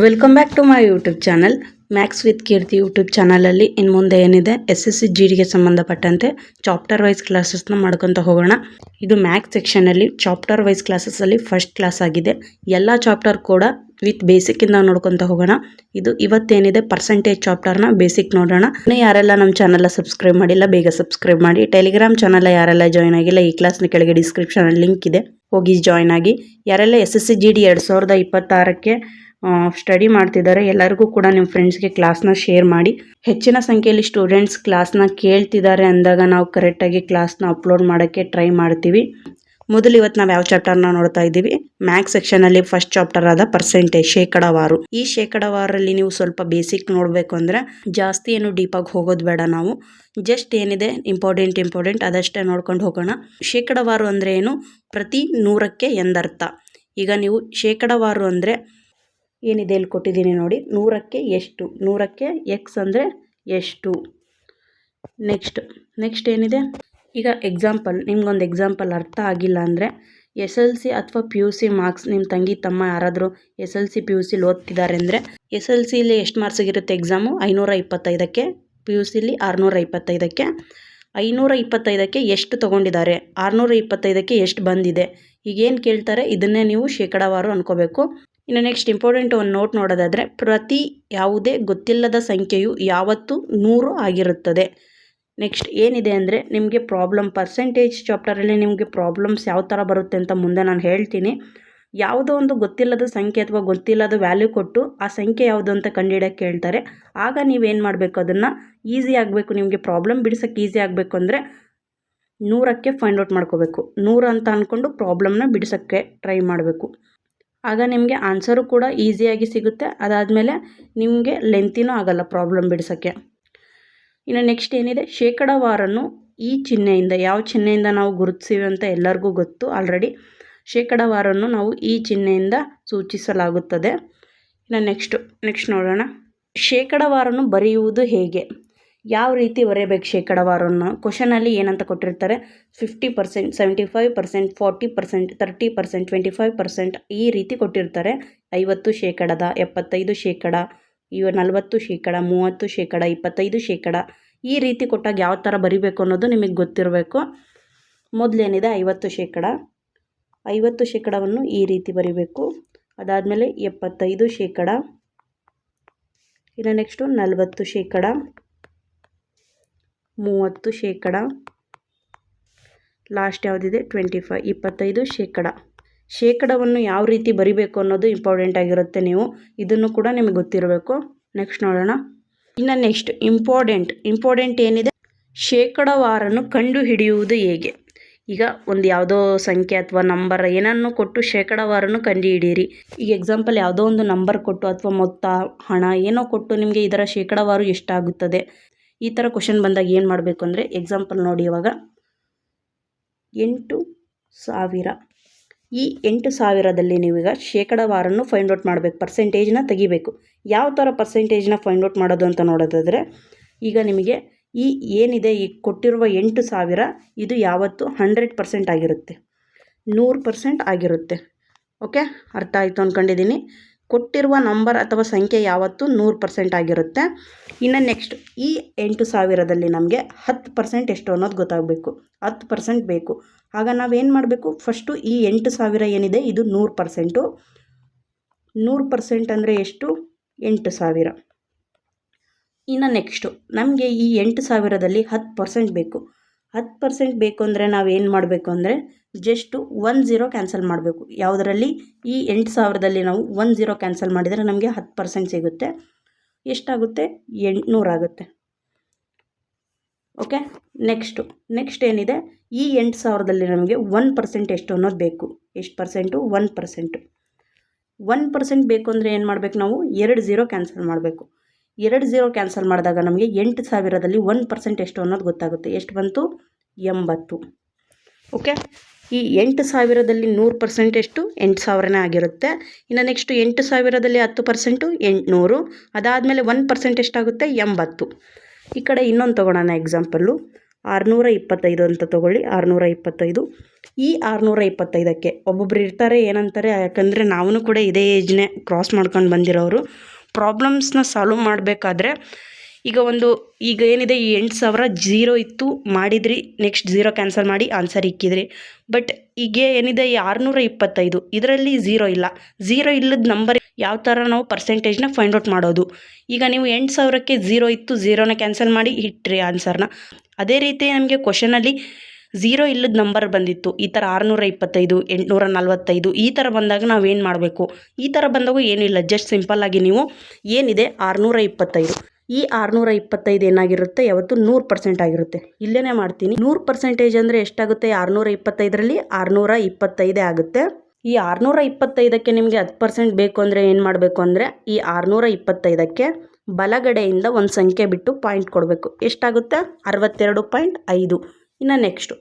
Welcome back to my YouTube channel maths with Keerthi YouTube ಚಾನಲಲ್ಲಿ ಇನ್ನು ಮುಂದೆ ಏನಿದೆ SSC GDಗೆ ಸಂಬಂಧಪಟ್ಟಂತೆ ಚಾಪ್ಟರ್ ವೈಸ್ ಕ್ಲಾಸಸ್ನ ಮಾಡ್ಕೊತ ಹೋಗೋಣ. ಇದು ಮ್ಯಾಥ್ಸ್ ಸೆಕ್ಷನಲ್ಲಿ ಚಾಪ್ಟರ್ ವೈಸ್ ಕ್ಲಾಸಸ್ಸಲ್ಲಿ ಫಸ್ಟ್ ಕ್ಲಾಸ್ ಆಗಿದೆ. ಎಲ್ಲ ಚಾಪ್ಟರ್ ಕೂಡ ವಿತ್ ಬೇಸಿಕ್ಕಿಂದ ನೋಡ್ಕೊತ ಹೋಗೋಣ. ಇದು ಇವತ್ತೇನಿದೆ ಪರ್ಸೆಂಟೇಜ್ ಚಾಪ್ಟರ್ನ ಬೇಸಿಕ್ ನೋಡೋಣ. ಇನ್ನು ಯಾರೆಲ್ಲ ನಮ್ಮ ಚಾನಲ್ನ ಸಬ್ಸ್ಕ್ರೈಬ್ ಮಾಡಿಲ್ಲ ಬೇಗ ಸಬ್ಸ್ಕ್ರೈಬ್ ಮಾಡಿ. ಟೆಲಿಗ್ರಾಮ್ ಚಾನಲ್ ಯಾರೆಲ್ಲ ಜಾಯ್ನ್ ಆಗಿಲ್ಲ ಈ ಕ್ಲಾಸ್ನ ಕೆಳಗೆ ಡಿಸ್ಕ್ರಿಪ್ಷನಲ್ಲಿ ಲಿಂಕ್ ಇದೆ, ಹೋಗಿ ಜಾಯ್ನ್ ಆಗಿ. ಯಾರೆಲ್ಲ SSC GD 2026ಕ್ಕೆ ಸ್ಟಡಿ ಮಾಡ್ತಿದ್ದಾರೆ ಎಲ್ಲರಿಗೂ ಕೂಡ ನಿಮ್ಮ ಫ್ರೆಂಡ್ಸ್ಗೆ ಕ್ಲಾಸ್ನ ಶೇರ್ ಮಾಡಿ. ಹೆಚ್ಚಿನ ಸಂಖ್ಯೆಯಲ್ಲಿ ಸ್ಟೂಡೆಂಟ್ಸ್ ಕ್ಲಾಸ್ನ ಕೇಳ್ತಿದ್ದಾರೆ ಅಂದಾಗ ನಾವು ಕರೆಕ್ಟಾಗಿ ಕ್ಲಾಸ್ನ ಅಪ್ಲೋಡ್ ಮಾಡೋಕ್ಕೆ ಟ್ರೈ ಮಾಡ್ತೀವಿ. ಮೊದಲು ಇವತ್ತು ನಾವು ಯಾವ ಚಾಪ್ಟರ್ನ ನೋಡ್ತಾ ಇದ್ದೀವಿ, ಮ್ಯಾಥ್ಸ್ ಸೆಕ್ಷನಲ್ಲಿ ಫಸ್ಟ್ ಚಾಪ್ಟರ್ ಆದ ಪರ್ಸೆಂಟೇಜ್, ಶೇಕಡಾವಾರು. ಈ ಶೇಕಡಾವಾರಲ್ಲಿ ನೀವು ಸ್ವಲ್ಪ ಬೇಸಿಕ್ ನೋಡಬೇಕು ಅಂದರೆ ಜಾಸ್ತಿ ಏನು ಡೀಪಾಗಿ ಹೋಗೋದು ಬೇಡ. ನಾವು ಜಸ್ಟ್ ಏನಿದೆ ಇಂಪಾರ್ಟೆಂಟ್ ಅದಷ್ಟೇ ನೋಡ್ಕೊಂಡು ಹೋಗೋಣ. ಶೇಕಡಾವಾರು ಅಂದರೆ ಏನು, ಪ್ರತಿ 100ಕ್ಕೆ ಎಂದರ್ಥ. ಈಗ ನೀವು ಶೇಕಡಾವಾರು ಅಂದರೆ ಏನಿದೆ ಇಲ್ಲಿ ಕೊಟ್ಟಿದ್ದೀನಿ ನೋಡಿ, 100ಕ್ಕೆ ಎಷ್ಟು, 100ಕ್ಕೆ ಎಕ್ಸ್ ಅಂದರೆ ಎಷ್ಟು. ನೆಕ್ಸ್ಟ್ ಏನಿದೆ, ಈಗ ಎಕ್ಸಾಂಪಲ್, ನಿಮ್ಗೊಂದು ಎಕ್ಸಾಂಪಲ್ ಅರ್ಥ ಆಗಿಲ್ಲ ಅಂದರೆ SLC ಅಥವಾ PUC ಮಾರ್ಕ್ಸ್, ನಿಮ್ಮ ತಂಗಿ ತಮ್ಮ ಯಾರಾದರೂ SLC PUCಲಿ ಓದ್ತಿದ್ದಾರೆ ಅಂದರೆ SLCಲಿ ಎಷ್ಟು ಮಾರ್ಕ್ಸಿಗಿರುತ್ತೆ ಎಕ್ಸಾಮು, 525ಕ್ಕೆ, PUCಲಿ 625ಕ್ಕೆ. 525ಕ್ಕೆ ಎಷ್ಟು ತೊಗೊಂಡಿದ್ದಾರೆ, 625ಕ್ಕೆ ಎಷ್ಟು ಬಂದಿದೆ, ಈಗೇನು ಕೇಳ್ತಾರೆ ಇದನ್ನೇ ನೀವು ಶೇಕಡಾವಾರು ಅನ್ಕೋಬೇಕು. ಇನ್ನು ನೆಕ್ಸ್ಟ್ ಇಂಪಾರ್ಟೆಂಟ್ ಒಂದು ನೋಟ್ ನೋಡೋದಾದರೆ, ಪ್ರತಿ ಯಾವುದೇ ಗೊತ್ತಿಲ್ಲದ ಸಂಖ್ಯೆಯು ಯಾವತ್ತೂ 100 ಆಗಿರುತ್ತದೆ. ನೆಕ್ಸ್ಟ್ ಏನಿದೆ ಅಂದರೆ ನಿಮಗೆ ಪ್ರಾಬ್ಲಮ್, ಪರ್ಸೆಂಟೇಜ್ ಚಾಪ್ಟರಲ್ಲಿ ನಿಮಗೆ ಪ್ರಾಬ್ಲಮ್ಸ್ ಯಾವ ಥರ ಬರುತ್ತೆ ಅಂತ ಮುಂದೆ ನಾನು ಹೇಳ್ತೀನಿ. ಯಾವುದೋ ಒಂದು ಗೊತ್ತಿಲ್ಲದ ಸಂಖ್ಯೆ ಅಥವಾ ಗೊತ್ತಿಲ್ಲದ ವ್ಯಾಲ್ಯೂ ಕೊಟ್ಟು ಆ ಸಂಖ್ಯೆ ಯಾವುದು ಅಂತ ಕಂಡುಹಿಡಿಯೋಕ್ಕೆ ಹೇಳ್ತಾರೆ. ಆಗ ನೀವೇನು ಮಾಡಬೇಕು, ಅದನ್ನು ಈಸಿ ಆಗಬೇಕು, ನಿಮಗೆ ಪ್ರಾಬ್ಲಮ್ ಬಿಡಿಸೋಕ್ಕೆ ಈಸಿ ಆಗಬೇಕು ಅಂದರೆ 100ಕ್ಕೆ ಫೈಂಡ್ ಔಟ್ ಮಾಡ್ಕೋಬೇಕು. 100 ಅಂತ ಅಂದ್ಕೊಂಡು ಪ್ರಾಬ್ಲಮ್ನ ಬಿಡಿಸೋಕ್ಕೆ ಟ್ರೈ ಮಾಡಬೇಕು. ಆಗ ನಿಮಗೆ ಆನ್ಸರು ಕೂಡ ಈಸಿಯಾಗಿ ಸಿಗುತ್ತೆ. ಅದಾದಮೇಲೆ ನಿಮಗೆ ಲೆಂತಿನೂ ಆಗಲ್ಲ ಪ್ರಾಬ್ಲಮ್ ಬಿಡಿಸೋಕ್ಕೆ. ಇನ್ನು ನೆಕ್ಸ್ಟ್ ಏನಿದೆ, ಶೇಕಡಾವಾರನ್ನು ಈ ಚಿಹ್ನೆಯಿಂದ, ಯಾವ ಚಿಹ್ನೆಯಿಂದ ನಾವು ಗುರುತಿಸಿವಿ ಅಂತ ಎಲ್ಲರಿಗೂ ಗೊತ್ತು ಆಲ್ರೆಡಿ. ಶೇಕಡಾವಾರನ್ನು ನಾವು ಈ ಚಿಹ್ನೆಯಿಂದ ಸೂಚಿಸಲಾಗುತ್ತದೆ. ಇನ್ನು ನೆಕ್ಸ್ಟ್ ನೋಡೋಣ, ಶೇಕಡಾವಾರನ್ನು ಬರೆಯುವುದು ಹೇಗೆ, ಯಾವ ರೀತಿ ಬರೆಯಬೇಕು ಶೇಕಡಾವಾರನ್ನು. ಕ್ವಶನಲ್ಲಿ ಏನಂತ ಕೊಟ್ಟಿರ್ತಾರೆ, 50%, 75%, 40%, 30%, 25% ಈ ರೀತಿ ಕೊಟ್ಟಿರ್ತಾರೆ. 50%, 75%, 40%, 30%, 25% ಈ ರೀತಿ ಕೊಟ್ಟಾಗ ಯಾವ ಥರ ಬರಿಬೇಕು ಅನ್ನೋದು ನಿಮಗೆ ಗೊತ್ತಿರಬೇಕು. ಮೊದಲೇನಿದೆ 50%, 50%ವನ್ನು ಈ ರೀತಿ ಬರಿಬೇಕು. ಅದಾದಮೇಲೆ 75%, ಇನ್ನು ನೆಕ್ಸ್ಟು 40%, 30%, ಲಾಸ್ಟ್ ಯಾವುದಿದೆ 25%. ಶೇಕಡವನ್ನು ಯಾವ ರೀತಿ ಬರಿಬೇಕು ಅನ್ನೋದು ಇಂಪಾರ್ಟೆಂಟ್ ಆಗಿರುತ್ತೆ. ನೀವು ಇದನ್ನು ಕೂಡ ನಿಮಗೆ ಗೊತ್ತಿರಬೇಕು. ನೆಕ್ಸ್ಟ್ ನೋಡೋಣ. ಇನ್ನು ನೆಕ್ಸ್ಟ್ ಇಂಪಾರ್ಟೆಂಟ್ ಏನಿದೆ, ಶೇಕಡಾವಾರನ್ನು ಕಂಡುಹಿಡಿಯುವುದು ಹೇಗೆ. ಈಗ ಒಂದು ಯಾವುದೋ ಸಂಖ್ಯೆ ಅಥವಾ ನಂಬರ್ ಏನನ್ನು ಕೊಟ್ಟು ಶೇಕಡಾವಾರನ್ನು ಕಂಡುಹಿಡಿಯಿರಿ. ಈಗ ಎಕ್ಸಾಂಪಲ್ ಯಾವುದೋ ಒಂದು ನಂಬರ್ ಕೊಟ್ಟು ಅಥವಾ ಮೊತ್ತ, ಹಣ ಏನೋ ಕೊಟ್ಟು ನಿಮಗೆ ಇದರ ಶೇಕಡಾವಾರು ಎಷ್ಟಾಗುತ್ತದೆ ಈ ಥರ ಕ್ವಶನ್ ಬಂದಾಗ ಏನು ಮಾಡಬೇಕು ಅಂದರೆ, ಎಕ್ಸಾಂಪಲ್ ನೋಡಿ, ಇವಾಗ 8,000. ಈ 8,000ದಲ್ಲಿ ನೀವೀಗ ಶೇಕಡಾವಾರನ್ನು ಫೈಂಡ್ ಔಟ್ ಮಾಡಬೇಕು, ಪರ್ಸೆಂಟೇಜ್ನ ತೆಗಿಬೇಕು. ಯಾವ ಥರ ಪರ್ಸೆಂಟೇಜ್ನ ಫೈಂಡ್ ಔಟ್ ಮಾಡೋದು ಅಂತ ನೋಡೋದಾದರೆ, ಈಗ ನಿಮಗೆ ಈ ಏನಿದೆ ಈ ಕೊಟ್ಟಿರುವ 8,000 ಇದು ಯಾವತ್ತು 100% ಆಗಿರುತ್ತೆ, 100% ಆಗಿರುತ್ತೆ. ಓಕೆ, ಅರ್ಥ ಆಯಿತು ಅಂದ್ಕೊಂಡಿದ್ದೀನಿ. ಕೊಟ್ಟಿರುವ ನಂಬರ್ ಅಥವಾ ಸಂಖ್ಯೆ ಯಾವತ್ತು 100% ಆಗಿರುತ್ತೆ. ಇನ್ನು ನೆಕ್ಸ್ಟ್ ಈ 8,000ದಲ್ಲಿ ನಮಗೆ 10% ಎಷ್ಟು ಅನ್ನೋದು ಗೊತ್ತಾಗಬೇಕು. 10% ಬೇಕು. ಆಗ ನಾವೇನು ಮಾಡಬೇಕು, ಫಸ್ಟು ಈ 8,000 ಏನಿದೆ ಇದು 100%. 100% ಅಂದರೆ ಎಷ್ಟು, 8,000. ಇನ್ನು ನೆಕ್ಸ್ಟು ನಮಗೆ ಈ 8,000ದಲ್ಲಿ 10% ಬೇಕು. 10% ಬೇಕು ಅಂದರೆ ನಾವೇನು ಮಾಡಬೇಕು ಅಂದರೆ ಜಸ್ಟು 1 0 ಕ್ಯಾನ್ಸಲ್ ಮಾಡಬೇಕು. ಯಾವುದರಲ್ಲಿ, ಈ 8,000ದಲ್ಲಿ ನಾವು 1 0 ಕ್ಯಾನ್ಸಲ್ ಮಾಡಿದರೆ ನಮಗೆ 10% ಸಿಗುತ್ತೆ. ಎಷ್ಟಾಗುತ್ತೆ, 800 ಆಗುತ್ತೆ. ಓಕೆ, ನೆಕ್ಸ್ಟ್ ಏನಿದೆ, ಈ 8,000ದಲ್ಲಿ ನಮಗೆ 1% ಎಷ್ಟು ಅನ್ನೋದು ಬೇಕು. ಎಷ್ಟು ಪರ್ಸೆಂಟು, 1%. 1% ಬೇಕು ಅಂದರೆ ಏನು ಮಾಡಬೇಕು, ನಾವು 2 0 ಕ್ಯಾನ್ಸಲ್ ಮಾಡಬೇಕು. 2 0 ಕ್ಯಾನ್ಸಲ್ ಮಾಡಿದಾಗ ನಮಗೆ 8,000ದಲ್ಲಿ 1% ಎಷ್ಟು ಅನ್ನೋದು ಗೊತ್ತಾಗುತ್ತೆ. ಎಷ್ಟು ಬಂತು, 80. ಓಕೆ, ಈ 8,000ದಲ್ಲಿ 100% ಎಷ್ಟು, 8,000ನೇ ಆಗಿರುತ್ತೆ. ಇನ್ನು ನೆಕ್ಸ್ಟ್ 8,000ದಲ್ಲಿ 10% 800. ಅದಾದಮೇಲೆ 1% ಎಷ್ಟಾಗುತ್ತೆ, 80. ಈ ಕಡೆ ಇನ್ನೊಂದು ತೊಗೊಳೋಣ ಎಕ್ಸಾಂಪಲ್ಲು. 625 ಅಂತ ತೊಗೊಳ್ಳಿ. 625. ಈ 625ಕ್ಕೆ ಒಬ್ಬೊಬ್ರು ಇರ್ತಾರೆ ಏನಂತಾರೆ, ಯಾಕಂದರೆ ನಾವು ಕೂಡ ಇದೇ ಏಜ್ನೇ ಕ್ರಾಸ್ ಮಾಡ್ಕೊಂಡು ಬಂದಿರೋರು. ಪ್ರಾಬ್ಲಮ್ಸ್ನ ಸಾಲ್ವ್ ಮಾಡಬೇಕಾದ್ರೆ ಈಗ ಏನಿದೆ ಈ 8,000 0 ಇತ್ತು, ಮಾಡಿದ್ರಿ, ನೆಕ್ಸ್ಟ್ 0 ಕ್ಯಾನ್ಸಲ್ ಮಾಡಿ ಆನ್ಸರ್ ಇಕ್ಕಿದ್ರಿ. ಬಟ್ ಈಗ ಏನಿದೆ ಈ 625 ಇದರಲ್ಲಿ 0 ಇಲ್ಲ. 0 ಇಲ್ಲದ ನಂಬರ್ ಯಾವ ಥರ ನಾವು ಪರ್ಸೆಂಟೇಜ್ನ ಫೈಂಡ್ ಔಟ್ ಮಾಡೋದು? ಈಗ ನೀವು 8,000ಕ್ಕೆ 0 ಇತ್ತು, 0ನ ಕ್ಯಾನ್ಸಲ್ ಮಾಡಿ ಇಟ್ರಿ ಆನ್ಸರ್ನ. ಅದೇ ರೀತಿ ನಮಗೆ ಕ್ವಶನಲ್ಲಿ 0 ಇಲ್ಲದ ನಂಬರ್ ಬಂದಿತ್ತು, ಈ ಥರ 625, 845 ಈ ಥರ ಬಂದಾಗ ನಾವೇನು ಮಾಡಬೇಕು? ಈ ಥರ ಬಂದಾಗ ಏನಿಲ್ಲ, ಜಸ್ಟ್ ಸಿಂಪಲ್ಲಾಗಿ ನೀವು ಏನಿದೆ 625, ಈ 625 ಏನಾಗಿರುತ್ತೆ, ಯಾವತ್ತು 100% ಆಗಿರುತ್ತೆ. ಇಲ್ಲೇ ಮಾಡ್ತೀನಿ. 100% ಅಂದರೆ ಎಷ್ಟಾಗುತ್ತೆ? 625ರಲ್ಲಿ 625 ಆಗುತ್ತೆ. ಈ 625ಕ್ಕೆ ನಿಮಗೆ 10% ಬೇಕು ಅಂದರೆ ಏನು ಮಾಡಬೇಕು ಅಂದರೆ, ಈ 625ಕ್ಕೆ ಬಲಗಡೆಯಿಂದ ಒಂದು ಸಂಖ್ಯೆ ಬಿಟ್ಟು ಪಾಯಿಂಟ್ ಕೊಡಬೇಕು. ಎಷ್ಟಾಗುತ್ತೆ? 62.5. ಇನ್ನು ನೆಕ್ಸ್ಟು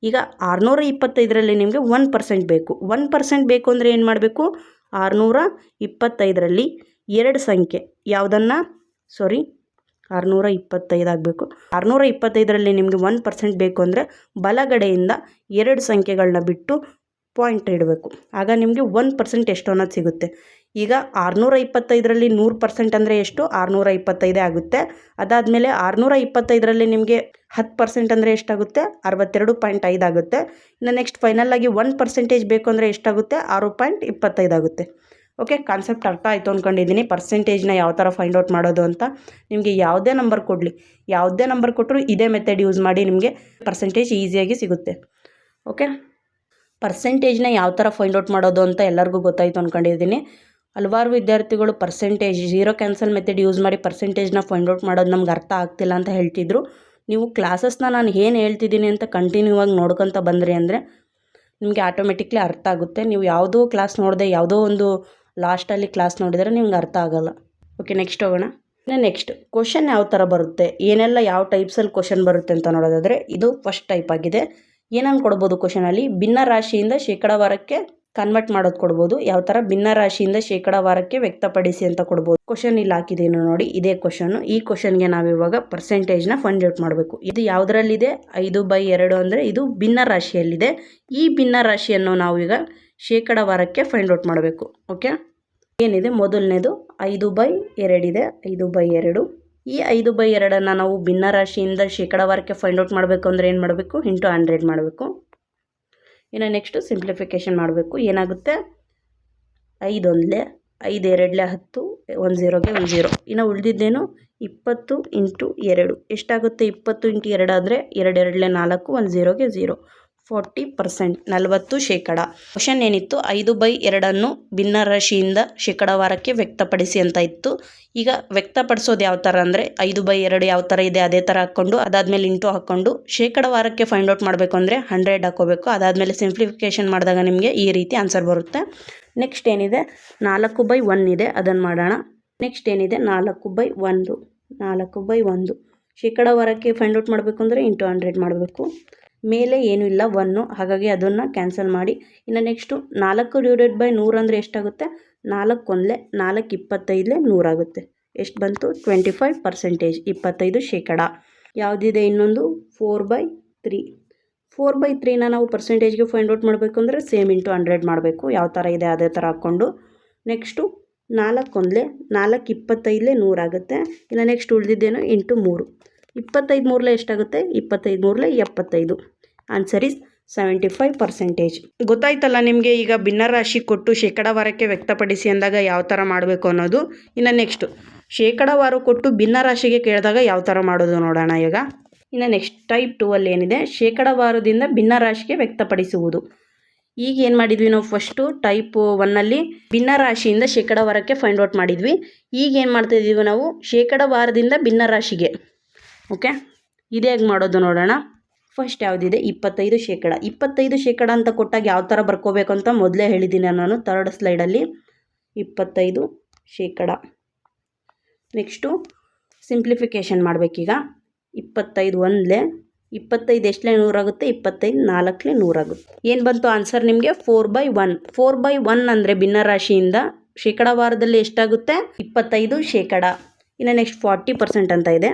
ಈಗ 625ರಲ್ಲಿ ನಿಮಗೆ 1% ಬೇಕು. 1% ಬೇಕು ಅಂದರೆ ಏನು ಮಾಡಬೇಕು? 625ರಲ್ಲಿ 2 ಸಂಖ್ಯೆ ಯಾವುದನ್ನು 625 ಆಗಬೇಕು. 625ರಲ್ಲಿ ನಿಮಗೆ 1% ಬೇಕು ಅಂದರೆ ಬಲಗಡೆಯಿಂದ 2 ಸಂಖ್ಯೆಗಳನ್ನ ಬಿಟ್ಟು ಪಾಯಿಂಟ್ ಇಡಬೇಕು. ಆಗ ನಿಮಗೆ 1% ಎಷ್ಟು ಅನ್ನೋದು ಸಿಗುತ್ತೆ. ಈಗ 625ರಲ್ಲಿ 100% ಅಂದರೆ ಎಷ್ಟು? 625 ಆಗುತ್ತೆ. ಅದಾದಮೇಲೆ 625ರಲ್ಲಿ ನಿಮಗೆ 10% ಅಂದರೆ ಎಷ್ಟಾಗುತ್ತೆ? 62.5 ಆಗುತ್ತೆ. ಇನ್ನು ನೆಕ್ಸ್ಟ್ ಫೈನಲಾಗಿ 1% ಬೇಕು ಅಂದರೆ ಎಷ್ಟಾಗುತ್ತೆ? 6.25 ಆಗುತ್ತೆ. ಓಕೆ, ಕಾನ್ಸೆಪ್ಟ್ ಅರ್ಥ ಆಯಿತು ಅಂದ್ಕೊಂಡಿದ್ದೀನಿ. ಪರ್ಸೆಂಟೇಜ್ನ ಯಾವ ಥರ ಫೈಂಡ್ ಔಟ್ ಮಾಡೋದು ಅಂತ. ನಿಮಗೆ ಯಾವುದೇ ನಂಬರ್ ಕೊಟ್ಟರು ಇದೇ ಮೆಥಡ್ ಯೂಸ್ ಮಾಡಿ ನಿಮಗೆ ಪರ್ಸೆಂಟೇಜ್ ಈಸಿಯಾಗಿ ಸಿಗುತ್ತೆ. ಓಕೆ, ಪರ್ಸೆಂಟೇಜ್ನ ಯಾವ ಥರ ಫೈಂಡ್ ಔಟ್ ಮಾಡೋದು ಅಂತ ಎಲ್ಲರಿಗೂ ಗೊತ್ತಾಯಿತು ಅಂದ್ಕೊಂಡಿದ್ದೀನಿ. ಹಲವಾರು ವಿದ್ಯಾರ್ಥಿಗಳು ಪರ್ಸೆಂಟೇಜ್ 0 ಕ್ಯಾನ್ಸಲ್ ಮೆಥಡ್ ಯೂಸ್ ಮಾಡಿ ಪರ್ಸೆಂಟೇಜ್ನ ಫೈಂಡ್ ಔಟ್ ಮಾಡೋದು ನಮ್ಗೆ ಅರ್ಥ ಆಗ್ತಿಲ್ಲ ಅಂತ ಹೇಳ್ತಿದ್ರು. ನೀವು ಕ್ಲಾಸಸ್ನ ನಾನು ಏನು ಹೇಳ್ತಿದ್ದೀನಿ ಅಂತ ಕಂಟಿನ್ಯೂ ಆಗಿ ನೋಡ್ಕೊತ ಬಂದ್ರಿ ಅಂದರೆ ನಿಮಗೆ ಆಟೋಮೆಟಿಕ್ಲಿ ಅರ್ಥ ಆಗುತ್ತೆ. ನೀವು ಯಾವುದೋ ಕ್ಲಾಸ್ ನೋಡದೆ ಯಾವುದೋ ಒಂದು ಲಾಸ್ಟಲ್ಲಿ ಕ್ಲಾಸ್ ನೋಡಿದರೆ ನಿಮ್ಗೆ ಅರ್ಥ ಆಗೋಲ್ಲ. ಓಕೆ, ನೆಕ್ಸ್ಟ್ ಹೋಗೋಣ. ನೆಕ್ಸ್ಟ್ ಕ್ವಶನ್ ಯಾವ ಥರ ಬರುತ್ತೆ, ಏನೆಲ್ಲ ಯಾವ ಟೈಪ್ಸಲ್ಲಿ ಕ್ವಶನ್ ಬರುತ್ತೆ ಅಂತ ನೋಡೋದಾದರೆ ಇದು ಫಸ್ಟ್ ಟೈಪ್ ಆಗಿದೆ. ಏನಂಗೆ ಕೊಡ್ಬೋದು ಕ್ವಶನಲ್ಲಿ? ಭಿನ್ನ ರಾಶಿಯಿಂದ ಶೇಕಡಾವಾರಕ್ಕೆ ಕನ್ವರ್ಟ್ ಮಾಡೋದು ಕೊಡ್ಬೋದು. ಯಾವ ಥರ? ಭಿನ್ನ ರಾಶಿಯಿಂದ ಶೇಕಡಾವಾರಕ್ಕೆ ವ್ಯಕ್ತಪಡಿಸಿ ಅಂತ ಕೊಡ್ಬೋದು. ಕ್ವಶನ್ ಇಲ್ಲಿ ಹಾಕಿದ್ದೀನಿ ನೋಡಿ, ಇದೇ ಕ್ವಶನ್ನು. ಈ ಕ್ವಶನ್ಗೆ ನಾವಿವಾಗ ಪರ್ಸೆಂಟೇಜ್ನ ಫೈಂಡ್ ಔಟ್ ಮಾಡಬೇಕು. ಇದು ಯಾವುದರಲ್ಲಿದೆ? 5/2 ಅಂದರೆ ಇದು ಭಿನ್ನ ರಾಶಿಯಲ್ಲಿದೆ. ಈ ಭಿನ್ನ ರಾಶಿಯನ್ನು ನಾವು ಈಗ ಶೇಕಡಾವಾರಕ್ಕೆ ಫೈಂಡ್ ಔಟ್ ಮಾಡಬೇಕು. ಓಕೆ, ಏನಿದೆ ಮೊದಲನೇದು 5/2 ಇದೆ. 5/2. ಈ 5/2 ನಾವು ಭಿನ್ನ ರಾಶಿಯಿಂದ ಶೇಕಡಾವಾರಕ್ಕೆ ಫೈಂಡ್ ಔಟ್ ಮಾಡಬೇಕು ಅಂದರೆ ಏನು ಮಾಡಬೇಕು? ಇಂಟು 100 ಮಾಡಬೇಕು. ಇನ್ನು ನೆಕ್ಸ್ಟು ಸಿಂಪ್ಲಿಫಿಕೇಷನ್ ಮಾಡಬೇಕು. ಏನಾಗುತ್ತೆ? 5 1 5 2 10, 1 0ಗೆ 1 0. ಇನ್ನು ಉಳಿದಿದ್ದೇನು? 20 × 2 ಎಷ್ಟಾಗುತ್ತೆ? 20 × 2 ಆದರೆ 2 2 4, 1 0ಗೆ 0. 40%, 40%. ಕ್ವಶನ್ ಏನಿತ್ತು? 5/2 ಭಿನ್ನ ರಾಶಿಯಿಂದ ಶೇಕಡಾವಾರಕ್ಕೆ ವ್ಯಕ್ತಪಡಿಸಿ ಅಂತ ಇತ್ತು. ಈಗ ವ್ಯಕ್ತಪಡಿಸೋದು ಯಾವ ಥರ ಅಂದರೆ 5/2 ಯಾವ ಥರ ಇದೆ ಅದೇ ಥರ ಹಾಕ್ಕೊಂಡು ಅದಾದಮೇಲೆ ಇಂಟು ಹಾಕ್ಕೊಂಡು ಶೇಕಡಾವಾರಕ್ಕೆ ಫೈಂಡ್ ಔಟ್ ಮಾಡಬೇಕು ಅಂದರೆ 100 ಹಾಕೋಬೇಕು. ಅದಾದಮೇಲೆ ಸಿಂಪ್ಲಿಫಿಕೇಷನ್ ಮಾಡಿದಾಗ ನಿಮಗೆ ಈ ರೀತಿ ಆನ್ಸರ್ ಬರುತ್ತೆ. ನೆಕ್ಸ್ಟ್ ಏನಿದೆ? 4/1 ಇದೆ, ಅದನ್ನು ಮಾಡೋಣ. ನೆಕ್ಸ್ಟ್ ಏನಿದೆ? 4/1. 4/1 ಶೇಕಡಾವಾರಕ್ಕೆ ಫೈಂಡ್ ಔಟ್ ಮಾಡಬೇಕು ಅಂದರೆ ಇಂಟು 100 ಮಾಡಬೇಕು. ಮೇಲೆ ಏನೂ ಇಲ್ಲ 1, ಹಾಗಾಗಿ ಅದನ್ನು ಕ್ಯಾನ್ಸಲ್ ಮಾಡಿ. ಇನ್ನು ನೆಕ್ಸ್ಟು 4/100 ಅಂದರೆ ಎಷ್ಟಾಗುತ್ತೆ? 4 1 4 25 100 ಆಗುತ್ತೆ. ಎಷ್ಟು ಬಂತು? 25%, 25%. ಯಾವುದಿದೆ ಇನ್ನೊಂದು? 4/3. 4/3ನ ನಾವು ಪರ್ಸೆಂಟೇಜ್ಗೆ ಫೈಂಡ್ ಔಟ್ ಮಾಡಬೇಕು ಅಂದರೆ ಸೇಮ್ ಇಂಟು 100 ಮಾಡಬೇಕು. ಯಾವ ಥರ ಇದೆ ಅದೇ ಥರ ಹಾಕ್ಕೊಂಡು. ನೆಕ್ಸ್ಟು 4 1 4 25 100 ಆಗುತ್ತೆ. ಇನ್ನು ನೆಕ್ಸ್ಟ್ ಉಳಿದಿದ್ದೇನು? ಇಂಟು 3. 25 3 ಎಷ್ಟಾಗುತ್ತೆ? 25 3 75. Answer is 75%. ಗೊತ್ತಾಯ್ತಲ್ಲ ನಿಮಗೆ? ಈಗ ಭಿನ್ನರಾಶಿ ಕೊಟ್ಟು ಶೇಕಡಾವಾರಕ್ಕೆ ವ್ಯಕ್ತಪಡಿಸಿ ಅಂದಾಗ ಯಾವ ಥರ ಮಾಡಬೇಕು ಅನ್ನೋದು. ಇನ್ನು ನೆಕ್ಸ್ಟು ಶೇಕಡಾವಾರ ಕೊಟ್ಟು ಭಿನ್ನರಾಶಿಗೆ ಕೇಳಿದಾಗ ಯಾವ ಥರ ಮಾಡೋದು ನೋಡೋಣ ಈಗ. ಇನ್ನು ನೆಕ್ಸ್ಟ್ ಟೈಪ್ 2ಅಲ್ಲಿ ಏನಿದೆ? ಶೇಕಡಾವಾರದಿಂದ ಭಿನ್ನರಾಶಿಗೆ ವ್ಯಕ್ತಪಡಿಸುವುದು. ಈಗ ಏನು ಮಾಡಿದ್ವಿ ನಾವು? ಫಸ್ಟು ಟೈಪ್ 1ಅಲ್ಲಿ ಭಿನ್ನರಾಶಿಯಿಂದ ಶೇಕಡಾವಾರಕ್ಕೆ ಫೈಂಡ್ ಔಟ್ ಮಾಡಿದ್ವಿ. ಈಗ ಏನು ಮಾಡ್ತಾಯಿದ್ದೀವಿ ನಾವು? ಶೇಕಡಾವಾರದಿಂದ ಭಿನ್ನರಾಶಿಗೆ. ಓಕೆ, ಇದೇ ಹೇಗೆ ಮಾಡೋದು ನೋಡೋಣ. ಫಸ್ಟ್ ಯಾವುದಿದೆ? 25%. 25% ಅಂತ ಕೊಟ್ಟಾಗ ಯಾವ ಥರ ಬರ್ಕೋಬೇಕು ಅಂತ ಮೊದಲೇ ಹೇಳಿದ್ದೀನಿ ನಾನು ಥರ್ಡ್ ಸ್ಲೈಡಲ್ಲಿ. 25%. ನೆಕ್ಸ್ಟು ಸಿಂಪ್ಲಿಫಿಕೇಷನ್ ಮಾಡಬೇಕೀಗ. 25 1 25 ಎಷ್ಟಲೇ 100 ಆಗುತ್ತೆ? 25 4 100 ಆಗುತ್ತೆ. ಏನು ಬಂತು ಆನ್ಸರ್ ನಿಮಗೆ? 4/1. 4/1 ಅಂದರೆ ಭಿನ್ನರಾಶಿಯಿಂದ ಶೇಕಡಾವಾರದಲ್ಲಿ ಎಷ್ಟಾಗುತ್ತೆ? 25%. ಇನ್ನು ನೆಕ್ಸ್ಟ್ 40% ಅಂತ ಇದೆ.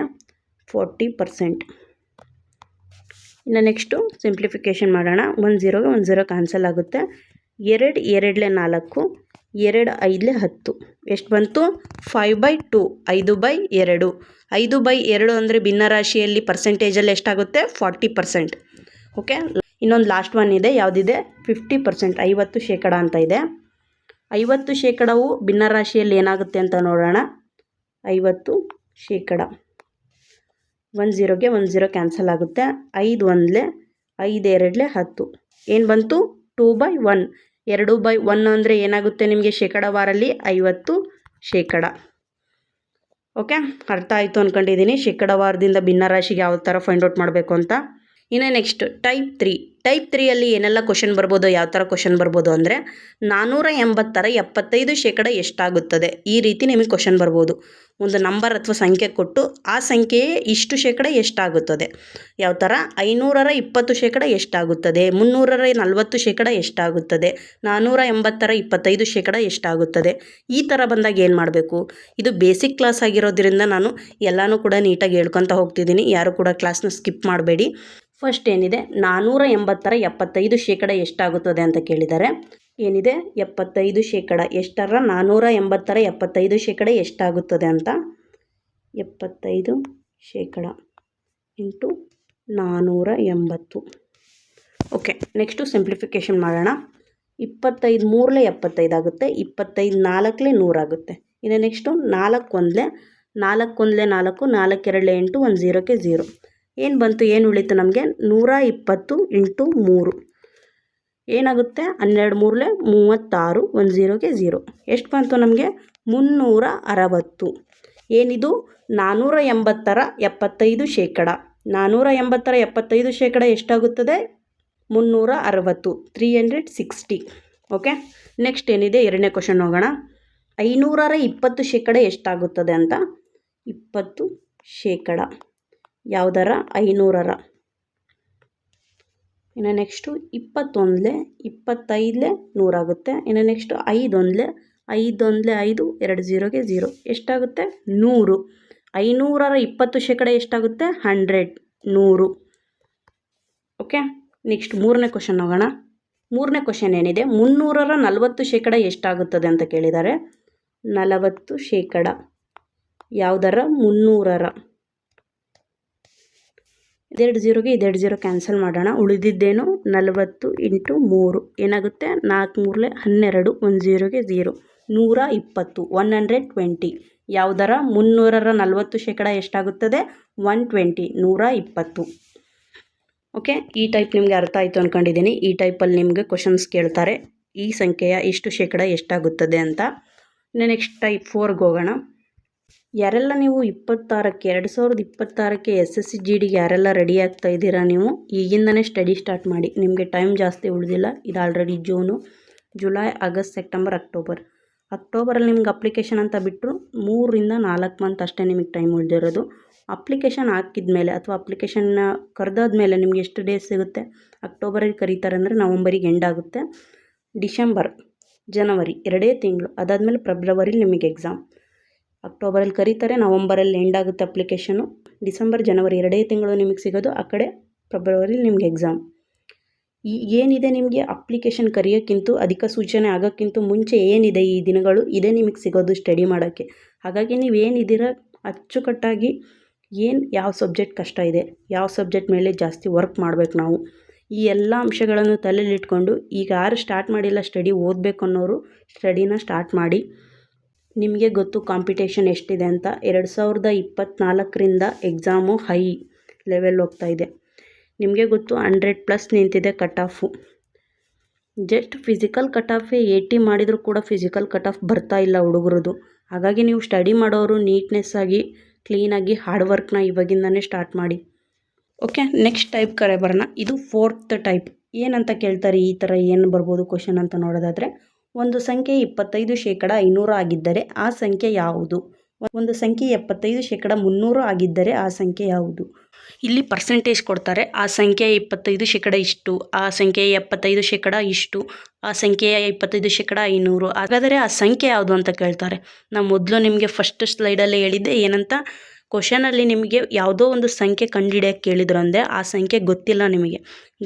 40%. ಇನ್ನು ನೆಕ್ಸ್ಟು ಸಿಂಪ್ಲಿಫಿಕೇಷನ್ ಮಾಡೋಣ. 1 0ಗೆ 1 0 ಕ್ಯಾನ್ಸಲ್ ಆಗುತ್ತೆ. 2 2 4, 2 5 10 ಎಷ್ಟು ಬಂತು? 5/2, 5/2. 5/2 ಅಂದರೆ ಭಿನ್ನರಾಶಿಯಲ್ಲಿ ಪರ್ಸೆಂಟೇಜಲ್ಲಿ ಎಷ್ಟಾಗುತ್ತೆ? 40%. ಓಕೆ, ಇನ್ನೊಂದು ಲಾಸ್ಟ್ ಒನ್ ಇದೆ, ಯಾವುದಿದೆ? 50%, 50% ಅಂತ ಇದೆ. 50%ವು ಭಿನ್ನರಾಶಿಯಲ್ಲಿ ಏನಾಗುತ್ತೆ ಅಂತ ನೋಡೋಣ. 50%. 1 0ಗೆ 1 0 ಕ್ಯಾನ್ಸಲ್ ಆಗುತ್ತೆ. 5 1 5 2 10 ಏನು ಬಂತು? 2/1. 2/1 ಅಂದರೆ ಏನಾಗುತ್ತೆ ನಿಮಗೆ ಶೇಕಡಾವಾರಲ್ಲಿ? 50%. ಓಕೆ, ಅರ್ಥ ಆಯಿತು ಅಂದ್ಕೊಂಡಿದ್ದೀನಿ ಶೇಕಡಾವಾರದಿಂದ ಭಿನ್ನರಾಶಿಗೆ ಯಾವ ಥರ ಫೈಂಡ್ ಔಟ್ ಮಾಡಬೇಕು ಅಂತ. ಇನ್ನು ನೆಕ್ಸ್ಟ್ ಟೈಪ್ 3. ಟೈಪ್ 3ಯಲ್ಲಿ ಏನೆಲ್ಲ ಕ್ವಶನ್ ಬರ್ಬೋದು, ಯಾವ ಥರ ಕ್ವಶನ್ ಬರ್ಬೋದು ಅಂದರೆ 480ರ 75% ಎಷ್ಟಾಗುತ್ತದೆ? ಈ ರೀತಿ ನಿಮಗೆ ಕ್ವಶನ್ ಬರ್ಬೋದು. ಒಂದು ನಂಬರ್ ಅಥವಾ ಸಂಖ್ಯೆ ಕೊಟ್ಟು ಆ ಸಂಖ್ಯೆಯೇ ಇಷ್ಟು ಶೇಕಡ ಎಷ್ಟಾಗುತ್ತದೆ? ಯಾವ ಥರ? 500ರ 20% ಎಷ್ಟಾಗುತ್ತದೆ? 300ರ 40% ಎಷ್ಟಾಗುತ್ತದೆ? 480ರ 25% ಎಷ್ಟಾಗುತ್ತದೆ? ಈ ಥರ ಬಂದಾಗ ಏನು ಮಾಡಬೇಕು? ಇದು ಬೇಸಿಕ್ ಕ್ಲಾಸ್ ಆಗಿರೋದ್ರಿಂದ ನಾನು ಎಲ್ಲನೂ ಕೂಡ ನೀಟಾಗಿ ಹೇಳ್ಕೊತ ಹೋಗ್ತಿದ್ದೀನಿ. ಯಾರು ಕೂಡ ಕ್ಲಾಸ್ನ ಸ್ಕಿಪ್ ಮಾಡಬೇಡಿ. ಫಸ್ಟ್ ಏನಿದೆ, 480ರ 75% ಎಷ್ಟಾಗುತ್ತದೆ ಅಂತ ಕೇಳಿದ್ದಾರೆ. ಏನಿದೆ? 75%. ಎಷ್ಟರ? 480ರ 75% ಎಷ್ಟಾಗುತ್ತದೆ ಅಂತ. 75% ಇಂಟು 480. ಓಕೆ, ನೆಕ್ಸ್ಟು ಸಿಂಪ್ಲಿಫಿಕೇಷನ್ ಮಾಡೋಣ. 25 3 75 ಆಗುತ್ತೆ. 25 4 100 ಆಗುತ್ತೆ. ಇನ್ನು ನೆಕ್ಸ್ಟು 4 1 4 1 4, 4 2 8, 1 0ಗೆ 0 ಏನು ಬಂತು? ಏನು ಉಳಿತು ನಮಗೆ? 120 ಇಂಟು 3 ಏನಾಗುತ್ತೆ? 12 3 36, 1 0ಗೆ 0 ಎಷ್ಟು ಬಂತು ನಮಗೆ? 360. ಏನಿದು? 480ರ 75%. 480ರ 75% ಎಷ್ಟಾಗುತ್ತದೆ? 360, 360. ಓಕೆ, ನೆಕ್ಸ್ಟ್ ಏನಿದೆ? ಎರಡನೇ ಕ್ವಶನ್ ಹೋಗೋಣ. 500ರ 20% ಎಷ್ಟಾಗುತ್ತದೆ ಅಂತ. 20%. ಯಾವುದರ? 500ರ. ಇನ್ನು ನೆಕ್ಸ್ಟು 21 25 100 ಆಗುತ್ತೆ. ಇನ್ನು ನೆಕ್ಸ್ಟು 5 1 5 1 5, 2 0ಗೆ 0 ಎಷ್ಟಾಗುತ್ತೆ? 100. 500ರ 20% ಎಷ್ಟಾಗುತ್ತೆ? 100. ಓಕೆ, ನೆಕ್ಸ್ಟ್ ಮೂರನೇ ಕ್ವಶನ್ ಹೋಗೋಣ. ಮೂರನೇ ಕ್ವಶನ್ ಏನಿದೆ? 300ರ 40% ಎಷ್ಟಾಗುತ್ತದೆ ಅಂತ ಕೇಳಿದ್ದಾರೆ. 40%. ಯಾವುದರ? 300ರ. 2 0ಗೆ 2 0 ಕ್ಯಾನ್ಸಲ್ ಮಾಡೋಣ. ಉಳಿದಿದ್ದೇನು? 40 ಇಂಟು 3 ಏನಾಗುತ್ತೆ? 4 3 12, 1 0ಗೆ 0 120, 120. ಯಾವುದರ? 300ರ 40% ಎಷ್ಟಾಗುತ್ತದೆ? 120, 120. ಓಕೆ, ಈ ಟೈಪ್ ನಿಮಗೆ ಅರ್ಥ ಆಯಿತು ಅಂದ್ಕೊಂಡಿದ್ದೀನಿ. ಈ ಟೈಪಲ್ಲಿ ನಿಮಗೆ ಕ್ವಶನ್ಸ್ ಕೇಳ್ತಾರೆ, ಈ ಸಂಖ್ಯೆಯ ಇಷ್ಟು ಶೇಕಡ ಎಷ್ಟಾಗುತ್ತದೆ ಅಂತ. ನೆಕ್ಸ್ಟ್ ಟೈಪ್ 4ಗೆ ಹೋಗೋಣ. ಯಾರೆಲ್ಲ ನೀವು 2026ಕ್ಕೆ SSC/GDಗೆ ಯಾರೆಲ್ಲ ರೆಡಿ ಆಗ್ತಾ ಇದ್ದೀರಾ, ನೀವು ಈಗಿಂದನೇ ಸ್ಟಡಿ ಸ್ಟಾರ್ಟ್ ಮಾಡಿ. ನಿಮಗೆ ಟೈಮ್ ಜಾಸ್ತಿ ಉಳಿದಿಲ್ಲ. ಇದು already June, July, August, September, ಅಕ್ಟೋಬರಲ್ಲಿ ನಿಮ್ಗೆ ಅಪ್ಲಿಕೇಶನ್ ಅಂತ ಬಿಟ್ಟರು 3 ರಿಂದ 4 ಮಂತ್ ಅಷ್ಟೇ ನಿಮಗೆ ಟೈಮ್ ಉಳಿದಿರೋದು. ಅಪ್ಲಿಕೇಶನ್ ಹಾಕಿದ ಮೇಲೆ ಅಥವಾ ಅಪ್ಲಿಕೇಶನ್ನ ಕರೆದಾದ್ಮೇಲೆ ನಿಮ್ಗೆ ಎಷ್ಟು ಡೇಸ್ ಸಿಗುತ್ತೆ? ಅಕ್ಟೋಬರಲ್ಲಿ ಕರೀತಾರೆ ಅಂದರೆ ನವಂಬರಿಗೆ ಎಂಡ್ ಆಗುತ್ತೆ. ಡಿಸೆಂಬರ್, ಜನವರಿ 2 ತಿಂಗಳು. ಅದಾದಮೇಲೆ ಫೆಬ್ರವರಿಲಿ ನಿಮಗೆ ಎಕ್ಸಾಮ್. ಅಕ್ಟೋಬರಲ್ಲಿ ಕರೀತಾರೆ, ನವಂಬರಲ್ಲಿ ಎಂಡ್ ಆಗುತ್ತೆ ಅಪ್ಲಿಕೇಶನು. ಡಿಸೆಂಬರ್, ಜನವರಿ 2 ತಿಂಗಳು ನಿಮಗೆ ಸಿಗೋದು. ಆ ಕಡೆ ಫೆಬ್ರವರಿಲಿ ನಿಮಗೆ ಎಕ್ಸಾಮ್. ಏನಿದೆ ನಿಮಗೆ ಅಪ್ಲಿಕೇಶನ್ ಕರೆಯೋಕ್ಕಿಂತ ಅಧಿಸೂಚನೆ ಆಗೋಕ್ಕಿಂತ ಮುಂಚೆ ಏನಿದೆ ಈ ದಿನಗಳು, ಇದೇ ನಿಮಗೆ ಸಿಗೋದು ಸ್ಟಡಿ ಮಾಡೋಕ್ಕೆ. ಹಾಗಾಗಿ ನೀವು ಏನಿದ್ದೀರ ಅಚ್ಚುಕಟ್ಟಾಗಿ ಯಾವ ಸಬ್ಜೆಕ್ಟ್ ಕಷ್ಟ ಇದೆ, ಯಾವ ಸಬ್ಜೆಕ್ಟ್ ಮೇಲೆ ಜಾಸ್ತಿ ವರ್ಕ್ ಮಾಡಬೇಕು ನಾವು, ಈ ಎಲ್ಲ ಅಂಶಗಳನ್ನು ತಲೆಯಲ್ಲಿಟ್ಕೊಂಡು ಈಗ ಯಾರು ಸ್ಟಾರ್ಟ್ ಮಾಡಿಲ್ಲ ಸ್ಟಡಿ ಓದಬೇಕು ಅನ್ನೋರು ಸ್ಟಡಿನ ಸ್ಟಾರ್ಟ್ ಮಾಡಿ. ನಿಮಗೆ ಗೊತ್ತು ಕಾಂಪಿಟೇಷನ್ ಎಷ್ಟಿದೆ ಅಂತ. 2024ರಿಂದ ಎಕ್ಸಾಮು ಹೈ ಲೆವೆಲ್ ಹೋಗ್ತಾ ಇದೆ. ನಿಮಗೆ ಗೊತ್ತು 100+ ನಿಂತಿದೆ cut off. Just physical cut ಆಫೇ 80 ಮಾಡಿದರೂ ಕೂಡ ಫಿಸಿಕಲ್ ಕಟ್ ಆಫ್ ಬರ್ತಾ ಇಲ್ಲ ಹುಡುಗರದು. ಹಾಗಾಗಿ ನೀವು ಸ್ಟಡಿ ಮಾಡೋರು ನೀಟ್ನೆಸ್ ಆಗಿ ಕ್ಲೀನಾಗಿ ಹಾರ್ಡ್ ವರ್ಕ್ನ ಇವಾಗಿಂದನೇ ಸ್ಟಾರ್ಟ್ ಮಾಡಿ. ಓಕೆ, ನೆಕ್ಸ್ಟ್ ಟೈಪ್ ಕರೆ ಬರೋಣ. ಇದು 4th ಟೈಪ್. ಏನಂತ ಕೇಳ್ತಾರೆ, ಈ ಥರ ಏನು ಬರ್ಬೋದು ಕ್ವಶನ್ ಅಂತ ನೋಡೋದಾದರೆ, ಒಂದು ಸಂಖ್ಯೆ 25% 500 ಆಗಿದ್ದರೆ ಆ ಸಂಖ್ಯೆ ಯಾವುದು? ಒಂದು ಸಂಖ್ಯೆ 75% 300 ಆಗಿದ್ದರೆ ಆ ಸಂಖ್ಯೆ ಯಾವುದು? ಇಲ್ಲಿ ಪರ್ಸೆಂಟೇಜ್ ಕೊಡ್ತಾರೆ. ಆ ಸಂಖ್ಯೆ 25% ಇಷ್ಟು, ಆ ಸಂಖ್ಯೆ 75% ಇಷ್ಟು, ಆ ಸಂಖ್ಯೆಯ 25% 500. ಹಾಗಾದರೆ ಆ ಸಂಖ್ಯೆ ಯಾವುದು ಅಂತ ಕೇಳ್ತಾರೆ. ನಾನು ಮೊದಲು ನಿಮಗೆ ಫಸ್ಟ್ ಸ್ಲೈಡಲ್ಲೇ ಹೇಳಿದ್ದೆ ಏನಂತ, ಕ್ವಶನಲ್ಲಿ ನಿಮಗೆ ಯಾವುದೋ ಒಂದು ಸಂಖ್ಯೆ ಕಂಡುಹಿಡಿಯೋಕ್ಕೆ ಕೇಳಿದ್ರು ಅಂದರೆ ಆ ಸಂಖ್ಯೆ ಗೊತ್ತಿಲ್ಲ ನಿಮಗೆ.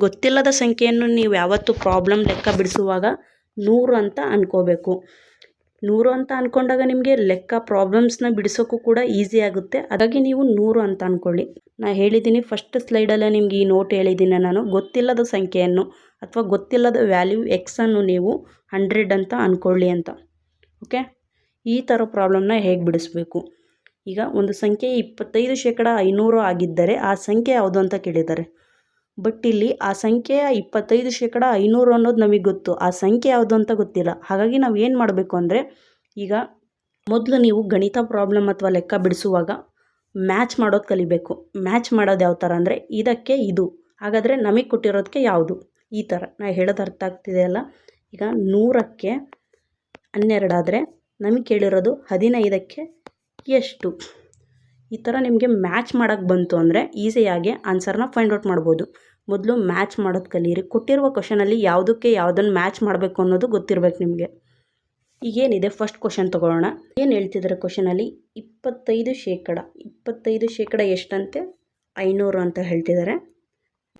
ಗೊತ್ತಿಲ್ಲದ ಸಂಖ್ಯೆಯನ್ನು ನೀವು ಯಾವತ್ತೂ ಪ್ರಾಬ್ಲಮ್ ಲೆಕ್ಕ ಬಿಡಿಸುವಾಗ 100 ಅಂತ ಅಂದ್ಕೋಬೇಕು. 100 ಅಂತ ಅಂದ್ಕೊಂಡಾಗ ನಿಮಗೆ ಲೆಕ್ಕ ಪ್ರಾಬ್ಲಮ್ಸ್ನ ಬಿಡಿಸೋಕ್ಕೂ ಕೂಡ ಈಸಿ ಆಗುತ್ತೆ. ಹಾಗಾಗಿ ನೀವು 100 ಅಂತ ಅಂದ್ಕೊಳ್ಳಿ. ನಾನು ಹೇಳಿದ್ದೀನಿ ಫಸ್ಟ್ ಸ್ಲೈಡಲ್ಲೇ ನಿಮ್ಗೆ ಈ ನೋಟ್ ಹೇಳಿದ್ದೀನಿ ನಾನು. ಗೊತ್ತಿಲ್ಲದ ಸಂಖ್ಯೆಯನ್ನು ಅಥವಾ ಗೊತ್ತಿಲ್ಲದ ವ್ಯಾಲ್ಯೂ ಎಕ್ಸನ್ನು ನೀವು 100 ಅಂತ ಅಂದ್ಕೊಳ್ಳಿ ಅಂತ. ಓಕೆ, ಈ ಥರ ಪ್ರಾಬ್ಲಮ್ನ ಹೇಗೆ ಬಿಡಿಸ್ಬೇಕು. ಈಗ ಒಂದು ಸಂಖ್ಯೆ 25% 500 ಆಗಿದ್ದರೆ ಆ ಸಂಖ್ಯೆ ಯಾವುದು ಅಂತ ಕೇಳಿದ್ದಾರೆ. ಬಟ್ ಇಲ್ಲಿ ಆ ಸಂಖ್ಯೆಯ 25% 500 ಅನ್ನೋದು ನಮಗೆ ಗೊತ್ತು, ಆ ಸಂಖ್ಯೆ ಯಾವುದು ಅಂತ ಗೊತ್ತಿಲ್ಲ. ಹಾಗಾಗಿ ನಾವು ಏನು ಮಾಡಬೇಕು ಅಂದರೆ, ಈಗ ಮೊದಲು ನೀವು ಗಣಿತ ಪ್ರಾಬ್ಲಮ್ ಅಥವಾ ಲೆಕ್ಕ ಬಿಡಿಸುವಾಗ ಮ್ಯಾಚ್ ಮಾಡೋದು ಕಲಿಬೇಕು. ಮ್ಯಾಚ್ ಮಾಡೋದು ಯಾವ ಥರ ಅಂದರೆ, ಇದಕ್ಕೆ ಇದು, ಹಾಗಾದರೆ ನಮಗೆ ಕೊಟ್ಟಿರೋದಕ್ಕೆ ಯಾವುದು, ಈ ಥರ. ನಾನು ಹೇಳೋದು ಅರ್ಥ ಆಗ್ತಿದೆಯಲ್ಲ. ಈಗ 100ಕ್ಕೆ 12 ಆದರೆ ನಮಗೆ ಕೇಳಿರೋದು 15ಕ್ಕೆ ಎಷ್ಟು, ಈ ಥರ ನಿಮಗೆ ಮ್ಯಾಚ್ ಮಾಡೋಕ್ಕೆ ಬಂತು ಅಂದರೆ ಈಸಿಯಾಗಿ ಆನ್ಸರ್ನ ಫೈಂಡ್ ಔಟ್ ಮಾಡ್ಬೋದು. ಮೊದಲು ಮ್ಯಾಚ್ ಮಾಡೋದು ಕಲೀರಿ. ಕೊಟ್ಟಿರುವ ಕ್ವಶನಲ್ಲಿ ಯಾವುದಕ್ಕೆ ಯಾವುದನ್ನು ಮ್ಯಾಚ್ ಮಾಡಬೇಕು ಅನ್ನೋದು ಗೊತ್ತಿರಬೇಕು ನಿಮಗೆ. ಈಗೇನಿದೆ ಫಸ್ಟ್ ಕ್ವಶನ್ ತೊಗೊಳ್ಳೋಣ. ಏನು ಹೇಳ್ತಿದ್ದಾರೆ ಕ್ವಶನಲ್ಲಿ, 25% ಎಷ್ಟಂತೆ 500 ಅಂತ ಹೇಳ್ತಿದ್ದಾರೆ.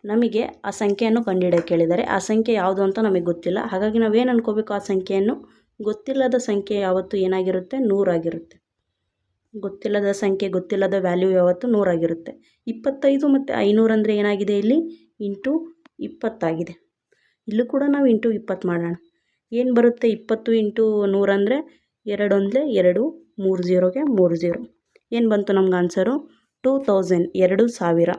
ನಮಗೆ ಆ ಸಂಖ್ಯೆಯನ್ನು ಕಂಡುಹಿಡಿಯೋಕ್ಕೆ ಕೇಳಿದ್ದಾರೆ. ಆ ಸಂಖ್ಯೆ ಯಾವುದು ಅಂತ ನಮಗೆ ಗೊತ್ತಿಲ್ಲ. ಹಾಗಾಗಿ ನಾವೇನು ಅನ್ಕೋಬೇಕು, ಆ ಸಂಖ್ಯೆಯನ್ನು ಗೊತ್ತಿಲ್ಲದ ಸಂಖ್ಯೆ ಯಾವತ್ತು ಏನಾಗಿರುತ್ತೆ, 100 ಆಗಿರುತ್ತೆ. ಗೊತ್ತಿಲ್ಲದ ಸಂಖ್ಯೆ, ಗೊತ್ತಿಲ್ಲದ ವ್ಯಾಲ್ಯೂ ಯಾವತ್ತು 100 ಆಗಿರುತ್ತೆ. 25 ಮತ್ತು 500 ಅಂದರೆ ಏನಾಗಿದೆ, ಇಲ್ಲಿ ಇಂಟು 20 ಆಗಿದೆ. ಇಲ್ಲೂ ಕೂಡ ನಾವು ಇಂಟು 20 ಮಾಡೋಣ. ಏನು ಬರುತ್ತೆ, 20 ಇಂಟು 100 ಅಂದರೆ 2 1 2, 3 0ಗೆ 3 0. ಏನು ಬಂತು ನಮ್ಗೆ ಆನ್ಸರು, 2000, 2000.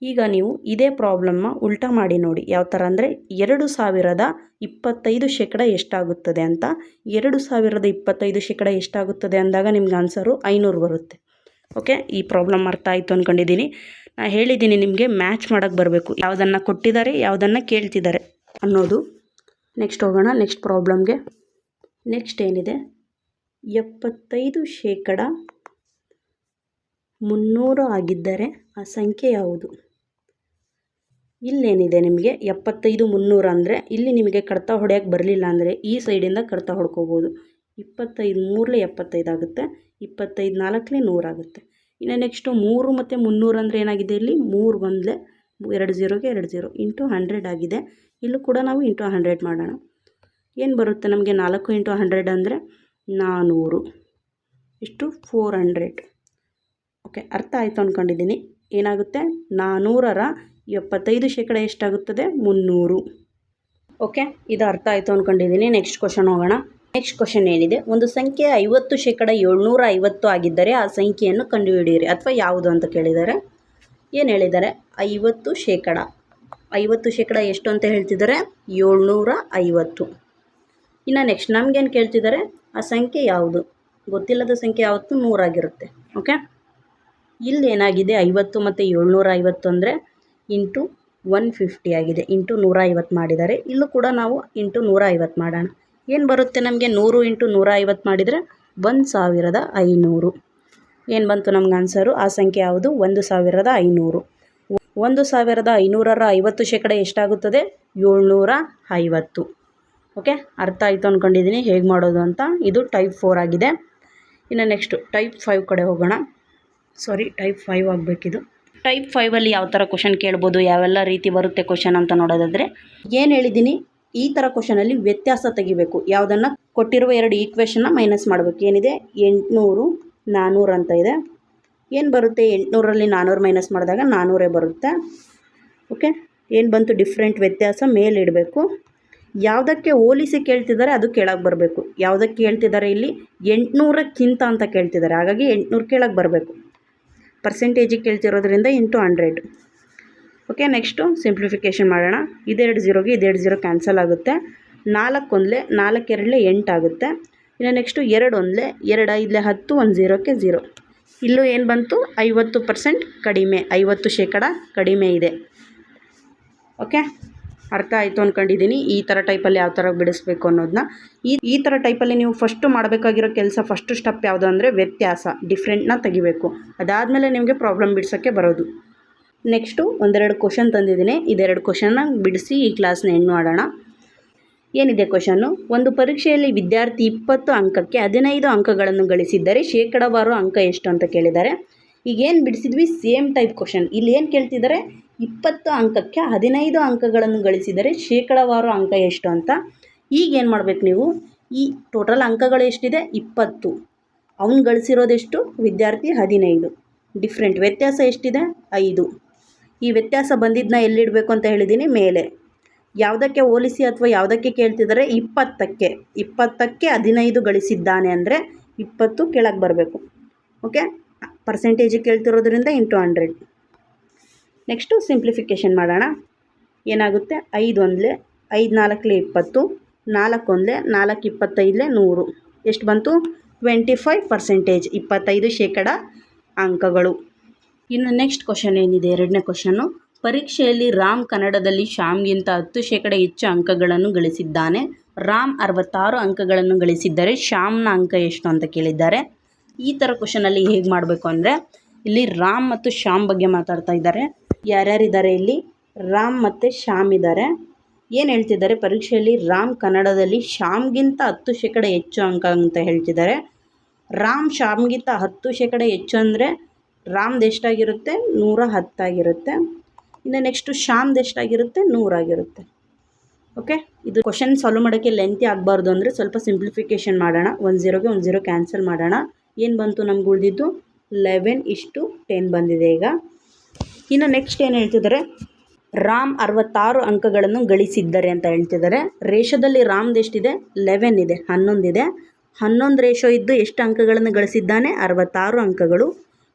ಈಗ ನೀವು ಇದೇ ಪ್ರಾಬ್ಲಮ್ನ ಉಲ್ಟಾ ಮಾಡಿ ನೋಡಿ. ಯಾವ ಥರ ಅಂದರೆ, 2025% ಎಷ್ಟಾಗುತ್ತದೆ ಅಂತ. 2025% ಎಷ್ಟಾಗುತ್ತದೆ ಅಂದಾಗ ನಿಮ್ಗೆ ಆನ್ಸರು 500 ಬರುತ್ತೆ. ಓಕೆ, ಈ ಪ್ರಾಬ್ಲಮ್ ಅರ್ಥ ಆಯಿತು ಅಂದ್ಕೊಂಡಿದ್ದೀನಿ. ನಾನು ಹೇಳಿದ್ದೀನಿ ನಿಮಗೆ ಮ್ಯಾಚ್ ಮಾಡೋಕ್ಕೆ ಬರಬೇಕು, ಯಾವುದನ್ನು ಕೊಟ್ಟಿದ್ದಾರೆ ಯಾವುದನ್ನು ಕೇಳ್ತಿದ್ದಾರೆ ಅನ್ನೋದು. ನೆಕ್ಸ್ಟ್ ಹೋಗೋಣ ನೆಕ್ಸ್ಟ್ ಪ್ರಾಬ್ಲಮ್ಗೆ. ನೆಕ್ಸ್ಟ್ ಏನಿದೆ, 75% 300 ಆಗಿದ್ದರೆ ಆ ಸಂಖ್ಯೆ ಯಾವುದು. ಇಲ್ಲೇನಿದೆ ನಿಮಗೆ 75 300 ಅಂದರೆ ಇಲ್ಲಿ ನಿಮಗೆ ಕಡ್ತ ಹೊಡೆಯೋಕ್ಕೆ ಬರಲಿಲ್ಲ ಅಂದರೆ ಈ ಸೈಡಿಂದ ಕಡ್ತ ಹೊಡ್ಕೋಬೋದು. 25 3 75 ಆಗುತ್ತೆ, 25 4 100 ಆಗುತ್ತೆ. ಇನ್ನು ನೆಕ್ಸ್ಟು 3 ಮತ್ತು 300 ಅಂದರೆ ಏನಾಗಿದೆ, ಇಲ್ಲಿ 3 1 2 0ಗೆ 2 0 ಇಂಟು 100 ಆಗಿದೆ. ಇಲ್ಲೂ ಕೂಡ ನಾವು ಇಂಟು 100 ಮಾಡೋಣ. ಏನು ಬರುತ್ತೆ ನಮಗೆ, 4 ಇಂಟು 100 ಅಂದರೆ 400, ಇಷ್ಟು 400. ಓಕೆ, ಅರ್ಥ ಆಯಿತು ಅಂದ್ಕೊಂಡಿದ್ದೀನಿ. ಏನಾಗುತ್ತೆ, 400ರ 75% ಎಷ್ಟಾಗುತ್ತದೆ, 300. ಓಕೆ, ಇದು ಅರ್ಥ ಆಯಿತು ಅಂದ್ಕೊಂಡಿದ್ದೀನಿ. ನೆಕ್ಸ್ಟ್ ಕ್ವಶನ್ ಹೋಗೋಣ. ನೆಕ್ಸ್ಟ್ ಕ್ವಶನ್ ಏನಿದೆ, ಒಂದು ಸಂಖ್ಯೆ 50% 750 ಆಗಿದ್ದರೆ ಆ ಸಂಖ್ಯೆಯನ್ನು ಕಂಡುಹಿಡಿಯಿರಿ ಅಥವಾ ಯಾವುದು ಅಂತ ಕೇಳಿದ್ದಾರೆ. ಏನು ಹೇಳಿದ್ದಾರೆ, 50%. 50% ಎಷ್ಟು ಅಂತ ಹೇಳ್ತಿದ್ದಾರೆ, 750. ಇನ್ನು ನೆಕ್ಸ್ಟ್ ನಮಗೇನು ಕೇಳ್ತಿದ್ದಾರೆ, ಆ ಸಂಖ್ಯೆ ಯಾವುದು. ಗೊತ್ತಿಲ್ಲದ ಸಂಖ್ಯೆ ಯಾವತ್ತು 100 ಆಗಿರುತ್ತೆ. ಓಕೆ, ಇಲ್ಲಿ ಏನಾಗಿದೆ, 50 ಮತ್ತು 750 ಅಂದರೆ ಇಂಟು 150 ಆಗಿದೆ. ಇಂಟು 150 ಮಾಡಿದ್ದಾರೆ. ಇಲ್ಲೂ ಕೂಡ ನಾವು ಇಂಟು 150 ಮಾಡೋಣ. ಏನು ಬರುತ್ತೆ ನಮಗೆ, 100 ಇಂಟು 150 ಮಾಡಿದರೆ 1500. ಏನು ಬಂತು ನಮ್ಗೆ ಆನ್ಸರು, ಆ ಸಂಖ್ಯೆ ಯಾವುದು, 1500. 1500ರ 50% ಎಷ್ಟಾಗುತ್ತದೆ, 750. ಓಕೆ, ಅರ್ಥ ಆಯಿತು ಅಂದ್ಕೊಂಡಿದ್ದೀನಿ ಹೇಗೆ ಮಾಡೋದು ಅಂತ. ಇದು ಟೈಪ್ 4 ಆಗಿದೆ. ಇನ್ನು ನೆಕ್ಸ್ಟು ಟೈಪ್ 5 ಕಡೆ ಹೋಗೋಣ. ಟೈಪ್ 5 ಆಗಬೇಕಿದು. ಟೈಪ್ 5ಅಲ್ಲಿ ಯಾವ ಥರ ಕ್ವಶನ್ ಕೇಳ್ಬೋದು, ಯಾವೆಲ್ಲ ರೀತಿ ಬರುತ್ತೆ ಕ್ವಶನ್ ಅಂತ ನೋಡೋದಾದರೆ, ಏನು ಹೇಳಿದ್ದೀನಿ, ಈ ಥರ ಕ್ವಶನಲ್ಲಿ ವ್ಯತ್ಯಾಸ ತೆಗಿಬೇಕು. ಯಾವುದನ್ನು ಕೊಟ್ಟಿರುವ 2 ಈಕ್ವೇಷನ್ನ ಮೈನಸ್ ಮಾಡಬೇಕು. ಏನಿದೆ, 800 400 ಅಂತ ಇದೆ. ಏನು ಬರುತ್ತೆ, 800ರಲ್ಲಿ 400 ಮೈನಸ್ ಮಾಡಿದಾಗ 400 ಬರುತ್ತೆ. ಓಕೆ, ಏನು ಬಂತು, ಡಿಫ್ರೆಂಟ್ ವ್ಯತ್ಯಾಸ ಮೇಲೆ ಇಡಬೇಕು. ಯಾವುದಕ್ಕೆ ಹೋಲಿಸಿ ಕೇಳ್ತಿದ್ದಾರೆ ಅದು ಕೆಳಗೆ ಬರಬೇಕು. ಯಾವುದಕ್ಕೆ ಹೇಳ್ತಿದ್ದಾರೆ, ಇಲ್ಲಿ 800ಕ್ಕಿಂತ ಅಂತ ಕೇಳ್ತಿದ್ದಾರೆ. ಹಾಗಾಗಿ 800 ಕೆಳಗೆ ಬರಬೇಕು. ಪರ್ಸೆಂಟೇಜಿಗೆ ಕೇಳ್ತಿರೋದ್ರಿಂದ ಇಂಟು 100. ಓಕೆ, ನೆಕ್ಸ್ಟು ಸಿಂಪ್ಲಿಫಿಕೇಷನ್ ಮಾಡೋಣ. 2 0ಗೆ 2 0 ಕ್ಯಾನ್ಸಲ್ ಆಗುತ್ತೆ. 4 1 4 2 8 ಆಗುತ್ತೆ. ಇನ್ನು ನೆಕ್ಸ್ಟು 2 1 2 5 10 1 0ಕ್ಕೆ 0. ಇಲ್ಲೂ ಏನು ಬಂತು, 50% ಕಡಿಮೆ, 50% ಕಡಿಮೆ ಇದೆ. ಓಕೆ, ಅರ್ಥ ಆಯಿತು ಅಂದ್ಕೊಂಡಿದ್ದೀನಿ. ಈ ಥರ ಟೈಪಲ್ಲಿ ಯಾವ ಥರ ಬಿಡಿಸ್ಬೇಕು ಅನ್ನೋದನ್ನ. ಈ ಥರ ಟೈಪಲ್ಲಿ ನೀವು ಫಸ್ಟು ಮಾಡಬೇಕಾಗಿರೋ ಕೆಲಸ, ಫಸ್ಟು ಸ್ಟೆಪ್ ಯಾವುದು ಅಂದರೆ ವ್ಯತ್ಯಾಸ, ಡಿಫ್ರೆಂಟ್ನ ತೆಗಿಬೇಕು. ಅದಾದಮೇಲೆ ನಿಮಗೆ ಪ್ರಾಬ್ಲಮ್ ಬಿಡ್ಸೋಕ್ಕೆ ಬರೋದು. ನೆಕ್ಸ್ಟು ಒಂದೆರಡು ಕ್ವಶನ್ ತಂದಿದ್ದೀನಿ. ಇದೆರಡು ಕ್ವಶನ್ನ ಬಿಡಿಸಿ ಈ ಕ್ಲಾಸ್ನ ಎಂಡ್ ಮಾಡೋಣ. ಏನಿದೆ ಕ್ವಶನ್ನು, ಒಂದು ಪರೀಕ್ಷೆಯಲ್ಲಿ ವಿದ್ಯಾರ್ಥಿ 20 ಅಂಕಕ್ಕೆ 15 ಅಂಕಗಳನ್ನು ಗಳಿಸಿದ್ದರೆ ಶೇಕಡಾವಾರು ಅಂಕ ಎಷ್ಟು ಅಂತ ಕೇಳಿದ್ದಾರೆ. ಈಗೇನು ಬಿಡಿಸಿದ್ವಿ ಸೇಮ್ ಟೈಪ್ ಕ್ವಶನ್. ಇಲ್ಲಿ ಏನು ಕೇಳ್ತಿದ್ದಾರೆ, 20 ಅಂಕಕ್ಕೆ 15 ಅಂಕಗಳನ್ನು ಗಳಿಸಿದರೆ ಶೇಕಡಾವಾರು ಅಂಕ ಎಷ್ಟು ಅಂತ. ಈಗೇನು ಮಾಡಬೇಕು ನೀವು, ಈ ಟೋಟಲ್ ಅಂಕಗಳು ಎಷ್ಟಿದೆ 20, ಅವನು ಗಳಿಸಿರೋದೆಷ್ಟು ವಿದ್ಯಾರ್ಥಿ 15, ಡಿಫ್ರೆಂಟ್ ವ್ಯತ್ಯಾಸ ಎಷ್ಟಿದೆ 5. ಈ ವ್ಯತ್ಯಾಸ ಬಂದಿದ್ದನ್ನ ಎಲ್ಲಿಡಬೇಕು ಅಂತ ಹೇಳಿದ್ದೀನಿ, ಮೇಲೆ. ಯಾವುದಕ್ಕೆ ಹೋಲಿಸಿ ಅಥವಾ ಯಾವುದಕ್ಕೆ ಕೇಳ್ತಿದ್ದಾರೆ, 20ಕ್ಕೆ 15 ಗಳಿಸಿದ್ದಾನೆ ಅಂದರೆ 20 ಕೆಳಗೆ ಬರಬೇಕು. ಓಕೆ, ಪರ್ಸೆಂಟೇಜಿಗೆ ಕೇಳ್ತಿರೋದ್ರಿಂದ ಇಂಟು 100. ನೆಕ್ಸ್ಟು ಸಿಂಪ್ಲಿಫಿಕೇಷನ್ ಮಾಡೋಣ. ಏನಾಗುತ್ತೆ, 5 ಒಂದಲೇ 5 4 20, 4 ಒಂದಲೇ 4 25 100. ಎಷ್ಟು ಬಂತು, 25%, 25% ಅಂಕಗಳು. ಇನ್ನು ನೆಕ್ಸ್ಟ್ ಕ್ವಶನ್ ಏನಿದೆ, ಎರಡನೇ ಕ್ವಶನ್ನು, ಪರೀಕ್ಷೆಯಲ್ಲಿ ರಾಮ್ ಕನ್ನಡದಲ್ಲಿ ಶ್ಯಾಮ್ಗಿಂತ 10% ಹೆಚ್ಚು ಅಂಕಗಳನ್ನು ಗಳಿಸಿದ್ದಾನೆ. ರಾಮ್ 66 ಅಂಕಗಳನ್ನು ಗಳಿಸಿದ್ದರೆ ಶ್ಯಾಮ್ನ ಅಂಕ ಎಷ್ಟು ಅಂತ ಕೇಳಿದ್ದಾರೆ. ಈ ಥರ ಕ್ವಶನಲ್ಲಿ ಹೇಗೆ ಮಾಡಬೇಕು ಅಂದರೆ, ಇಲ್ಲಿ ರಾಮ್ ಮತ್ತು ಶ್ಯಾಮ್ ಬಗ್ಗೆ ಮಾತಾಡ್ತಾ ಇದ್ದಾರೆ. ಯಾರ್ಯಾರಿದ್ದಾರೆ ಇಲ್ಲಿ, ರಾಮ್ ಮತ್ತು ಶ್ಯಾಮ್ ಇದ್ದಾರೆ. ಏನು ಹೇಳ್ತಿದ್ದಾರೆ, ಪರೀಕ್ಷೆಯಲ್ಲಿ ರಾಮ್ ಕನ್ನಡದಲ್ಲಿ ಶ್ಯಾಮ್ಗಿಂತ 10% ಹೆಚ್ಚು ಅಂಕ ಅಂತ ಹೇಳ್ತಿದ್ದಾರೆ. ರಾಮ್ ಶ್ಯಾಮ್ಗಿಂತ 10% ಹೆಚ್ಚು ಅಂದರೆ ರಾಮ್ದು ಎಷ್ಟಾಗಿರುತ್ತೆ, 110 ಆಗಿರುತ್ತೆ. ಇನ್ನು ನೆಕ್ಸ್ಟು ಶ್ಯಾಮ್ದು ಎಷ್ಟಾಗಿರುತ್ತೆ, 100 ಆಗಿರುತ್ತೆ. ಓಕೆ, ಇದು ಕ್ವಶನ್ ಸಾಲ್ವ್ ಮಾಡೋಕ್ಕೆ ಲೆಂತಿ ಆಗಬಾರ್ದು ಅಂದರೆ ಸ್ವಲ್ಪ ಸಿಂಪ್ಲಿಫಿಕೇಷನ್ ಮಾಡೋಣ. 1 0ಗೆ 1 0 ಕ್ಯಾನ್ಸಲ್ ಮಾಡೋಣ. ಏನು ಬಂತು ನಮ್ಗೆ ಉಳಿದಿದ್ದು, 11:10 ಬಂದಿದೆ ಈಗ. ಇನ್ನು ನೆಕ್ಸ್ಟ್ ಏನು ಹೇಳ್ತಿದ್ದಾರೆ, ರಾಮ್ 66 ಅಂಕಗಳನ್ನು ಗಳಿಸಿದ್ದಾರೆ ಅಂತ ಹೇಳ್ತಿದ್ದಾರೆ. ರೇಷದಲ್ಲಿ ರಾಮ್ದು ಎಷ್ಟಿದೆ, 11 ಇದೆ, 11 ಇದೆ. 11 ರೇಷೋ ಇದ್ದು ಎಷ್ಟು ಅಂಕಗಳನ್ನು ಗಳಿಸಿದ್ದಾನೆ, 66 ಅಂಕಗಳು.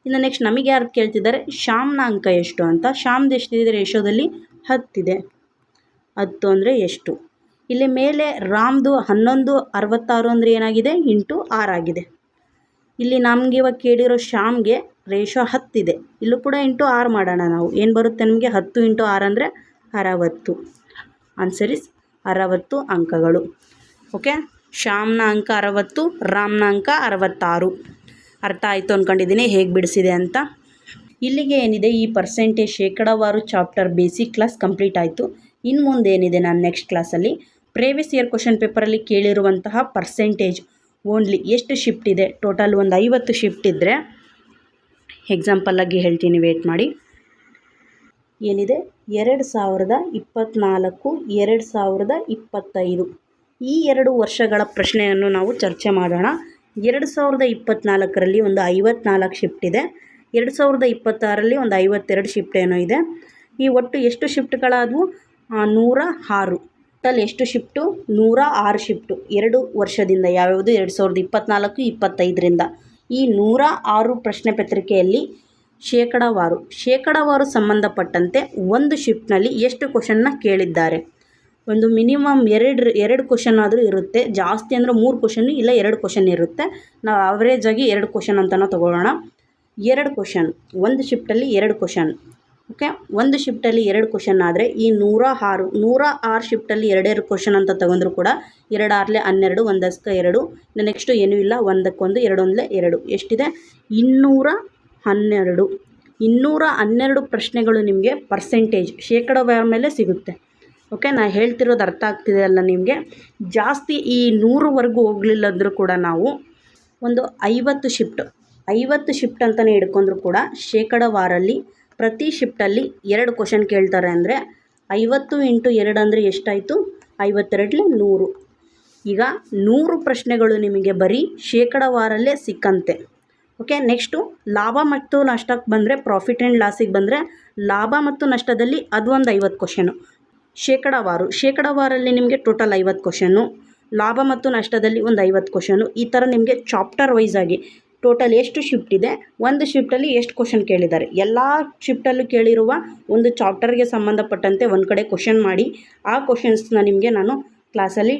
ಇನ್ನು ನೆಕ್ಸ್ಟ್ ನಮಗೆ ಯಾರು ಕೇಳ್ತಿದ್ದಾರೆ, ಶ್ಯಾಮ್ನ ಅಂಕ ಎಷ್ಟು ಅಂತ. ಶ್ಯಾಮ್ದು ಎಷ್ಟಿದೆ ರೇಷೋದಲ್ಲಿ, 10 ಇದೆ. 10 ಅಂದರೆ ಎಷ್ಟು, ಇಲ್ಲಿ ಮೇಲೆ ರಾಮ್ದು 11 66 ಅಂದರೆ ಏನಾಗಿದೆ, ಇಂಟು 6 ಆಗಿದೆ. ಇಲ್ಲಿ ನಮಗೆ ಇವಾಗ ಕೇಳಿರೋ ಶ್ಯಾಮ್ಗೆ ರೇಷೋ 10 ಇದೆ, ಇಲ್ಲೂ ಕೂಡ ಇಂಟು 6 ಮಾಡೋಣ ನಾವು. ಏನು ಬರುತ್ತೆ ನಮಗೆ, 10 ಇಂಟು 6 ಅಂದರೆ 60. ಆನ್ಸರ್ ಇಸ್ 60 ಅಂಕಗಳು. ಓಕೆ, ಶ್ಯಾಮ್ನ ಅಂಕ 60, ರಾಮ್ನ ಅಂಕ 66. ಅರ್ಥ ಆಯಿತು ಅಂದ್ಕೊಂಡಿದ್ದೀನಿ ಹೇಗೆ ಬಿಡಿಸಿದೆ ಅಂತ. ಇಲ್ಲಿಗೆ ಏನಿದೆ, ಈ ಪರ್ಸೆಂಟೇಜ್ ಶೇಕಡಾವಾರು ಚಾಪ್ಟರ್ ಬೇಸಿಕ್ ಕ್ಲಾಸ್ ಕಂಪ್ಲೀಟ್ ಆಯಿತು. ಇನ್ನು ಮುಂದೆ ಏನಿದೆ, ನಾನು ನೆಕ್ಸ್ಟ್ ಕ್ಲಾಸಲ್ಲಿ ಪ್ರೇವಿಯಸ್ ಇಯರ್ ಕ್ವಶನ್ ಪೇಪರಲ್ಲಿ ಕೇಳಿರುವಂತಹ ಪರ್ಸೆಂಟೇಜ್ ಓನ್ಲಿ ಎಷ್ಟು ಶಿಫ್ಟ್ ಇದೆ, ಟೋಟಲ್ ಒಂದು 50 ಶಿಫ್ಟ್ ಇದ್ದರೆ ಎಕ್ಸಾಂಪಲ್ಲಾಗಿ ಹೇಳ್ತೀನಿ, ವೇಟ್ ಮಾಡಿ. ಏನಿದೆ, 2024 2025 ಈ 2 ವರ್ಷಗಳ ಪ್ರಶ್ನೆಯನ್ನು ನಾವು ಚರ್ಚೆ ಮಾಡೋಣ. 2024ರಲ್ಲಿ ಒಂದು 54 ಶಿಫ್ಟ್ ಇದೆ, 2026ರಲ್ಲಿ ಒಂದು 52 ಶಿಫ್ಟ್ ಏನೋ ಇದೆ. ಈ ಒಟ್ಟು ಎಷ್ಟು ಶಿಫ್ಟ್ಗಳಾದವು, 106. ಟೋಟಲ್ ಎಷ್ಟು ಶಿಫ್ಟು, 106 ಶಿಫ್ಟು 2 ವರ್ಷದಿಂದ. ಯಾವ್ಯಾವುದು, 2024 25ರಿಂದ. ಈ 106 ಪ್ರಶ್ನೆ ಪತ್ರಿಕೆಯಲ್ಲಿ ಶೇಕಡಾವಾರು ಸಂಬಂಧಪಟ್ಟಂತೆ ಒಂದು ಶಿಫ್ಟ್ನಲ್ಲಿ ಎಷ್ಟು ಕ್ವಶನ್ನ ಕೇಳಿದ್ದಾರೆ. ಒಂದು ಮಿನಿಮಮ್ ಎರಡು ಕ್ವಶನ್ ಆದರೂ ಇರುತ್ತೆ, ಜಾಸ್ತಿ ಅಂದರೆ 3 ಕ್ವಶನ್ ಇಲ್ಲ 2 ಕ್ವಶನ್ ಇರುತ್ತೆ. ನಾವು ಆವ್ರೇಜಾಗಿ 2 ಕ್ವಶನ್ ಅಂತಲೂ ತೊಗೊಳ್ಳೋಣ. 2 ಕ್ವಶನ್ ಒಂದು ಶಿಫ್ಟಲ್ಲಿ 2 ಕ್ವಶನ್. ಓಕೆ, ಒಂದು ಶಿಫ್ಟಲ್ಲಿ 2 ಕ್ವಶನ್ ಆದರೆ ಈ 106 ಶಿಫ್ಟಲ್ಲಿ 2 ಕ್ವಶನ್ ಅಂತ ತಗೊಂಡ್ರು ಕೂಡ 2 6 12, 1 2. ನೆಕ್ಸ್ಟು ಏನೂ ಇಲ್ಲ, 1 1 2 1 2 ಎಷ್ಟಿದೆ, 212 ಪ್ರಶ್ನೆಗಳು ನಿಮಗೆ ಪರ್ಸೆಂಟೇಜ್ ಶೇಕಡಾವಾರು ಮೇಲೆ ಸಿಗುತ್ತೆ. ಓಕೆ, ನಾನು ಹೇಳ್ತಿರೋದು ಅರ್ಥ ಆಗ್ತಿದೆ ಅಲ್ಲ ನಿಮಗೆ. ಜಾಸ್ತಿ ಈ 100ವರೆಗೂ ಹೋಗಲಿಲ್ಲ ಅಂದರೂ ಕೂಡ ನಾವು ಒಂದು 50 ಶಿಫ್ಟ್ ಅಂತಲೇ ಹಿಡ್ಕೊಂಡ್ರು ಕೂಡ ಶೇಕಡಾವಾರಲ್ಲಿ ಪ್ರತಿ ಶಿಫ್ಟಲ್ಲಿ 2 ಕ್ವಶನ್ ಕೇಳ್ತಾರೆ ಅಂದರೆ 50 ಇಂಟು 2 ಅಂದರೆ ಎಷ್ಟಾಯಿತು, 52 100. ಈಗ 100 ಪ್ರಶ್ನೆಗಳು ನಿಮಗೆ ಬರೀ ಶೇಕಡಾವಾರಲ್ಲೇ ಸಿಕ್ಕಂತೆ. ಓಕೆ, ನೆಕ್ಸ್ಟು ಲಾಭ ಮತ್ತು ನಷ್ಟಕ್ಕೆ ಬಂದರೆ, ಪ್ರಾಫಿಟ್ ಆ್ಯಂಡ್ ಲಾಸಿಗೆ ಬಂದರೆ, ಲಾಭ ಮತ್ತು ನಷ್ಟದಲ್ಲಿ ಅದು ಒಂದು 50 ಕ್ವಶನು. ಶೇಕಡಾವಾರಲ್ಲಿ ನಿಮಗೆ ಟೋಟಲ್ 50 ಕ್ವಶನ್ನು, ಲಾಭ ಮತ್ತು ನಷ್ಟದಲ್ಲಿ ಒಂದು 50 ಕ್ವಶನು. ಈ ಥರ ನಿಮಗೆ ಚಾಪ್ಟರ್ ವೈಸ್ ಆಗಿ ಟೋಟಲ್ ಎಷ್ಟು ಶಿಫ್ಟ್ ಇದೆ, ಒಂದು ಶಿಫ್ಟಲ್ಲಿ ಎಷ್ಟು ಕ್ವಶನ್ ಕೇಳಿದ್ದಾರೆ, ಎಲ್ಲ ಶಿಫ್ಟಲ್ಲೂ ಕೇಳಿರುವ ಒಂದು ಚಾಪ್ಟರ್ಗೆ ಸಂಬಂಧಪಟ್ಟಂತೆ ಒಂದು ಕಡೆ ಕ್ವಶನ್ ಮಾಡಿ ಆ ಕ್ವಶನ್ಸ್ನ ನಿಮಗೆ ನಾನು ಕ್ಲಾಸಲ್ಲಿ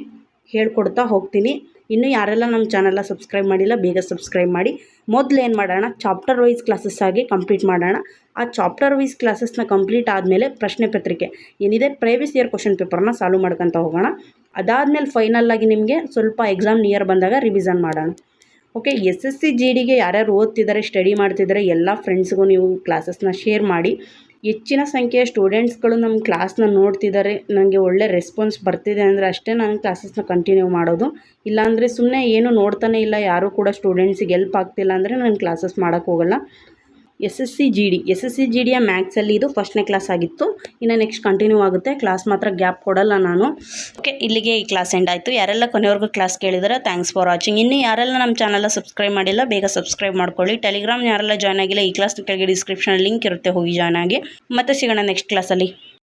ಹೇಳ್ಕೊಡ್ತಾ ಹೋಗ್ತೀನಿ. ಇನ್ನೂ ಯಾರೆಲ್ಲ ನಮ್ಮ ಚಾನಲ್ನ ಸಬ್ಸ್ಕ್ರೈಬ್ ಮಾಡಿಲ್ಲ, ಬೇಗ ಸಬ್ಸ್ಕ್ರೈಬ್ ಮಾಡಿ. ಮೊದಲು ಏನು ಮಾಡೋಣ, ಚಾಪ್ಟರ್ ವೈಸ್ ಕ್ಲಾಸಸ್ ಆಗಿ ಕಂಪ್ಲೀಟ್ ಮಾಡೋಣ. ಆ ಚಾಪ್ಟರ್ ವೈಸ್ ಕ್ಲಾಸಸ್ನ ಕಂಪ್ಲೀಟ್ ಆದಮೇಲೆ ಪ್ರಶ್ನೆ ಪತ್ರಿಕೆ ಏನಿದೆ ಪ್ರೀವಿಯಸ್ ಇಯರ್ ಕ್ವಶನ್ ಪೇಪರ್ನ ಸಾಲ್ವ್ ಮಾಡ್ಕೊತ ಹೋಗೋಣ. ಅದಾದಮೇಲೆ ಫೈನಲ್ಲಾಗಿ ನಿಮಗೆ ಸ್ವಲ್ಪ ಎಕ್ಸಾಮ್ ನಿಯರ್ ಬಂದಾಗ ರಿವಿಷನ್ ಮಾಡೋಣ. ಓಕೆ, SSC GDಗೆ ಯಾರ್ಯಾರು ಓದ್ತಿದ್ದಾರೆ, ಸ್ಟಡಿ ಮಾಡ್ತಿದ್ದಾರೆ ಎಲ್ಲ ಫ್ರೆಂಡ್ಸ್ಗೂ ನೀವು ಕ್ಲಾಸಸ್ನ ಶೇರ್ ಮಾಡಿ. ಹೆಚ್ಚಿನ ಸಂಖ್ಯೆಯ ಸ್ಟೂಡೆಂಟ್ಸ್ಗಳು ನಮ್ಮ ಕ್ಲಾಸ್ನ ನೋಡ್ತಿದ್ದಾರೆ, ನನಗೆ ಒಳ್ಳೆ ರೆಸ್ಪಾನ್ಸ್ ಬರ್ತಿದೆ ಅಂದರೆ ಅಷ್ಟೇ ನಾನು ಕ್ಲಾಸಸ್ನ ಕಂಟಿನ್ಯೂ ಮಾಡೋದು. ಇಲ್ಲಾಂದರೆ ಸುಮ್ಮನೆ ಏನು ನೋಡ್ತಾನೆ ಇಲ್ಲ, ಯಾರೂ ಕೂಡ ಸ್ಟೂಡೆಂಟ್ಸಿಗೆ ಹೆಲ್ಪ್ ಆಗ್ತಿಲ್ಲ ಅಂದರೆ ನಾನು ಕ್ಲಾಸಸ್ ಮಾಡೋಕ್ಕೆ ಹೋಗಲ್ಲ. SSC GDಯ ಮ್ಯಾಥ್ಸಲ್ಲಿ ಇದು ಫಸ್ಟ್ನೇ ಕ್ಲಾಸ್ ಆಗಿತ್ತು. ಇನ್ನು ನೆಕ್ಸ್ಟ್ ಕಂಟಿನ್ಯೂ ಆಗುತ್ತೆ. ಕ್ಲಾಸ್ ಮಾತ್ರ ಗ್ಯಾಪ್ ಕೊಡಲ್ಲ ನಾನು. ಓಕೆ, ಇಲ್ಲಿಗೆ ಈ ಕ್ಲಾಸ್ ಎಂಡ್ ಆಯಿತು. ಯಾರೆಲ್ಲ ಕೊನೆವರೆಗೂ ಕ್ಲಾಸ್ ಕೇಳಿದರೆ ಥ್ಯಾಂಕ್ಸ್ ಫಾರ್ ವಾಚಿಂಗ್. ಇನ್ನು ಯಾರೆಲ್ಲ ನಮ್ಮ ಚಾನಲ್ನ ಸಬ್ಸ್ಕ್ರೈಬ್ ಮಾಡಿಲ್ಲ ಬೇಗ ಸಬ್ಸ್ಕ್ರೈಬ್ ಮಾಡ್ಕೊಳ್ಳಿ. ಟೆಲಿಗ್ರಾಮ್ ಯಾರೆಲ್ಲ ಜಾಯ್ನ್ ಆಗಿಲ್ಲ ಈ ಕ್ಲಾಸ್ ಕೆಳಗೆ ಡಿಸ್ಕ್ರಿಪ್ಷನ್ ಲಿಂಕ್ ಇರುತ್ತೆ, ಹೋಗಿ ಜಾಯ್ನ್ ಆಗಿ. ಮತ್ತೆ ಸಿಗೋಣ ನೆಕ್ಸ್ಟ್ ಕ್ಲಾಸಲ್ಲಿ.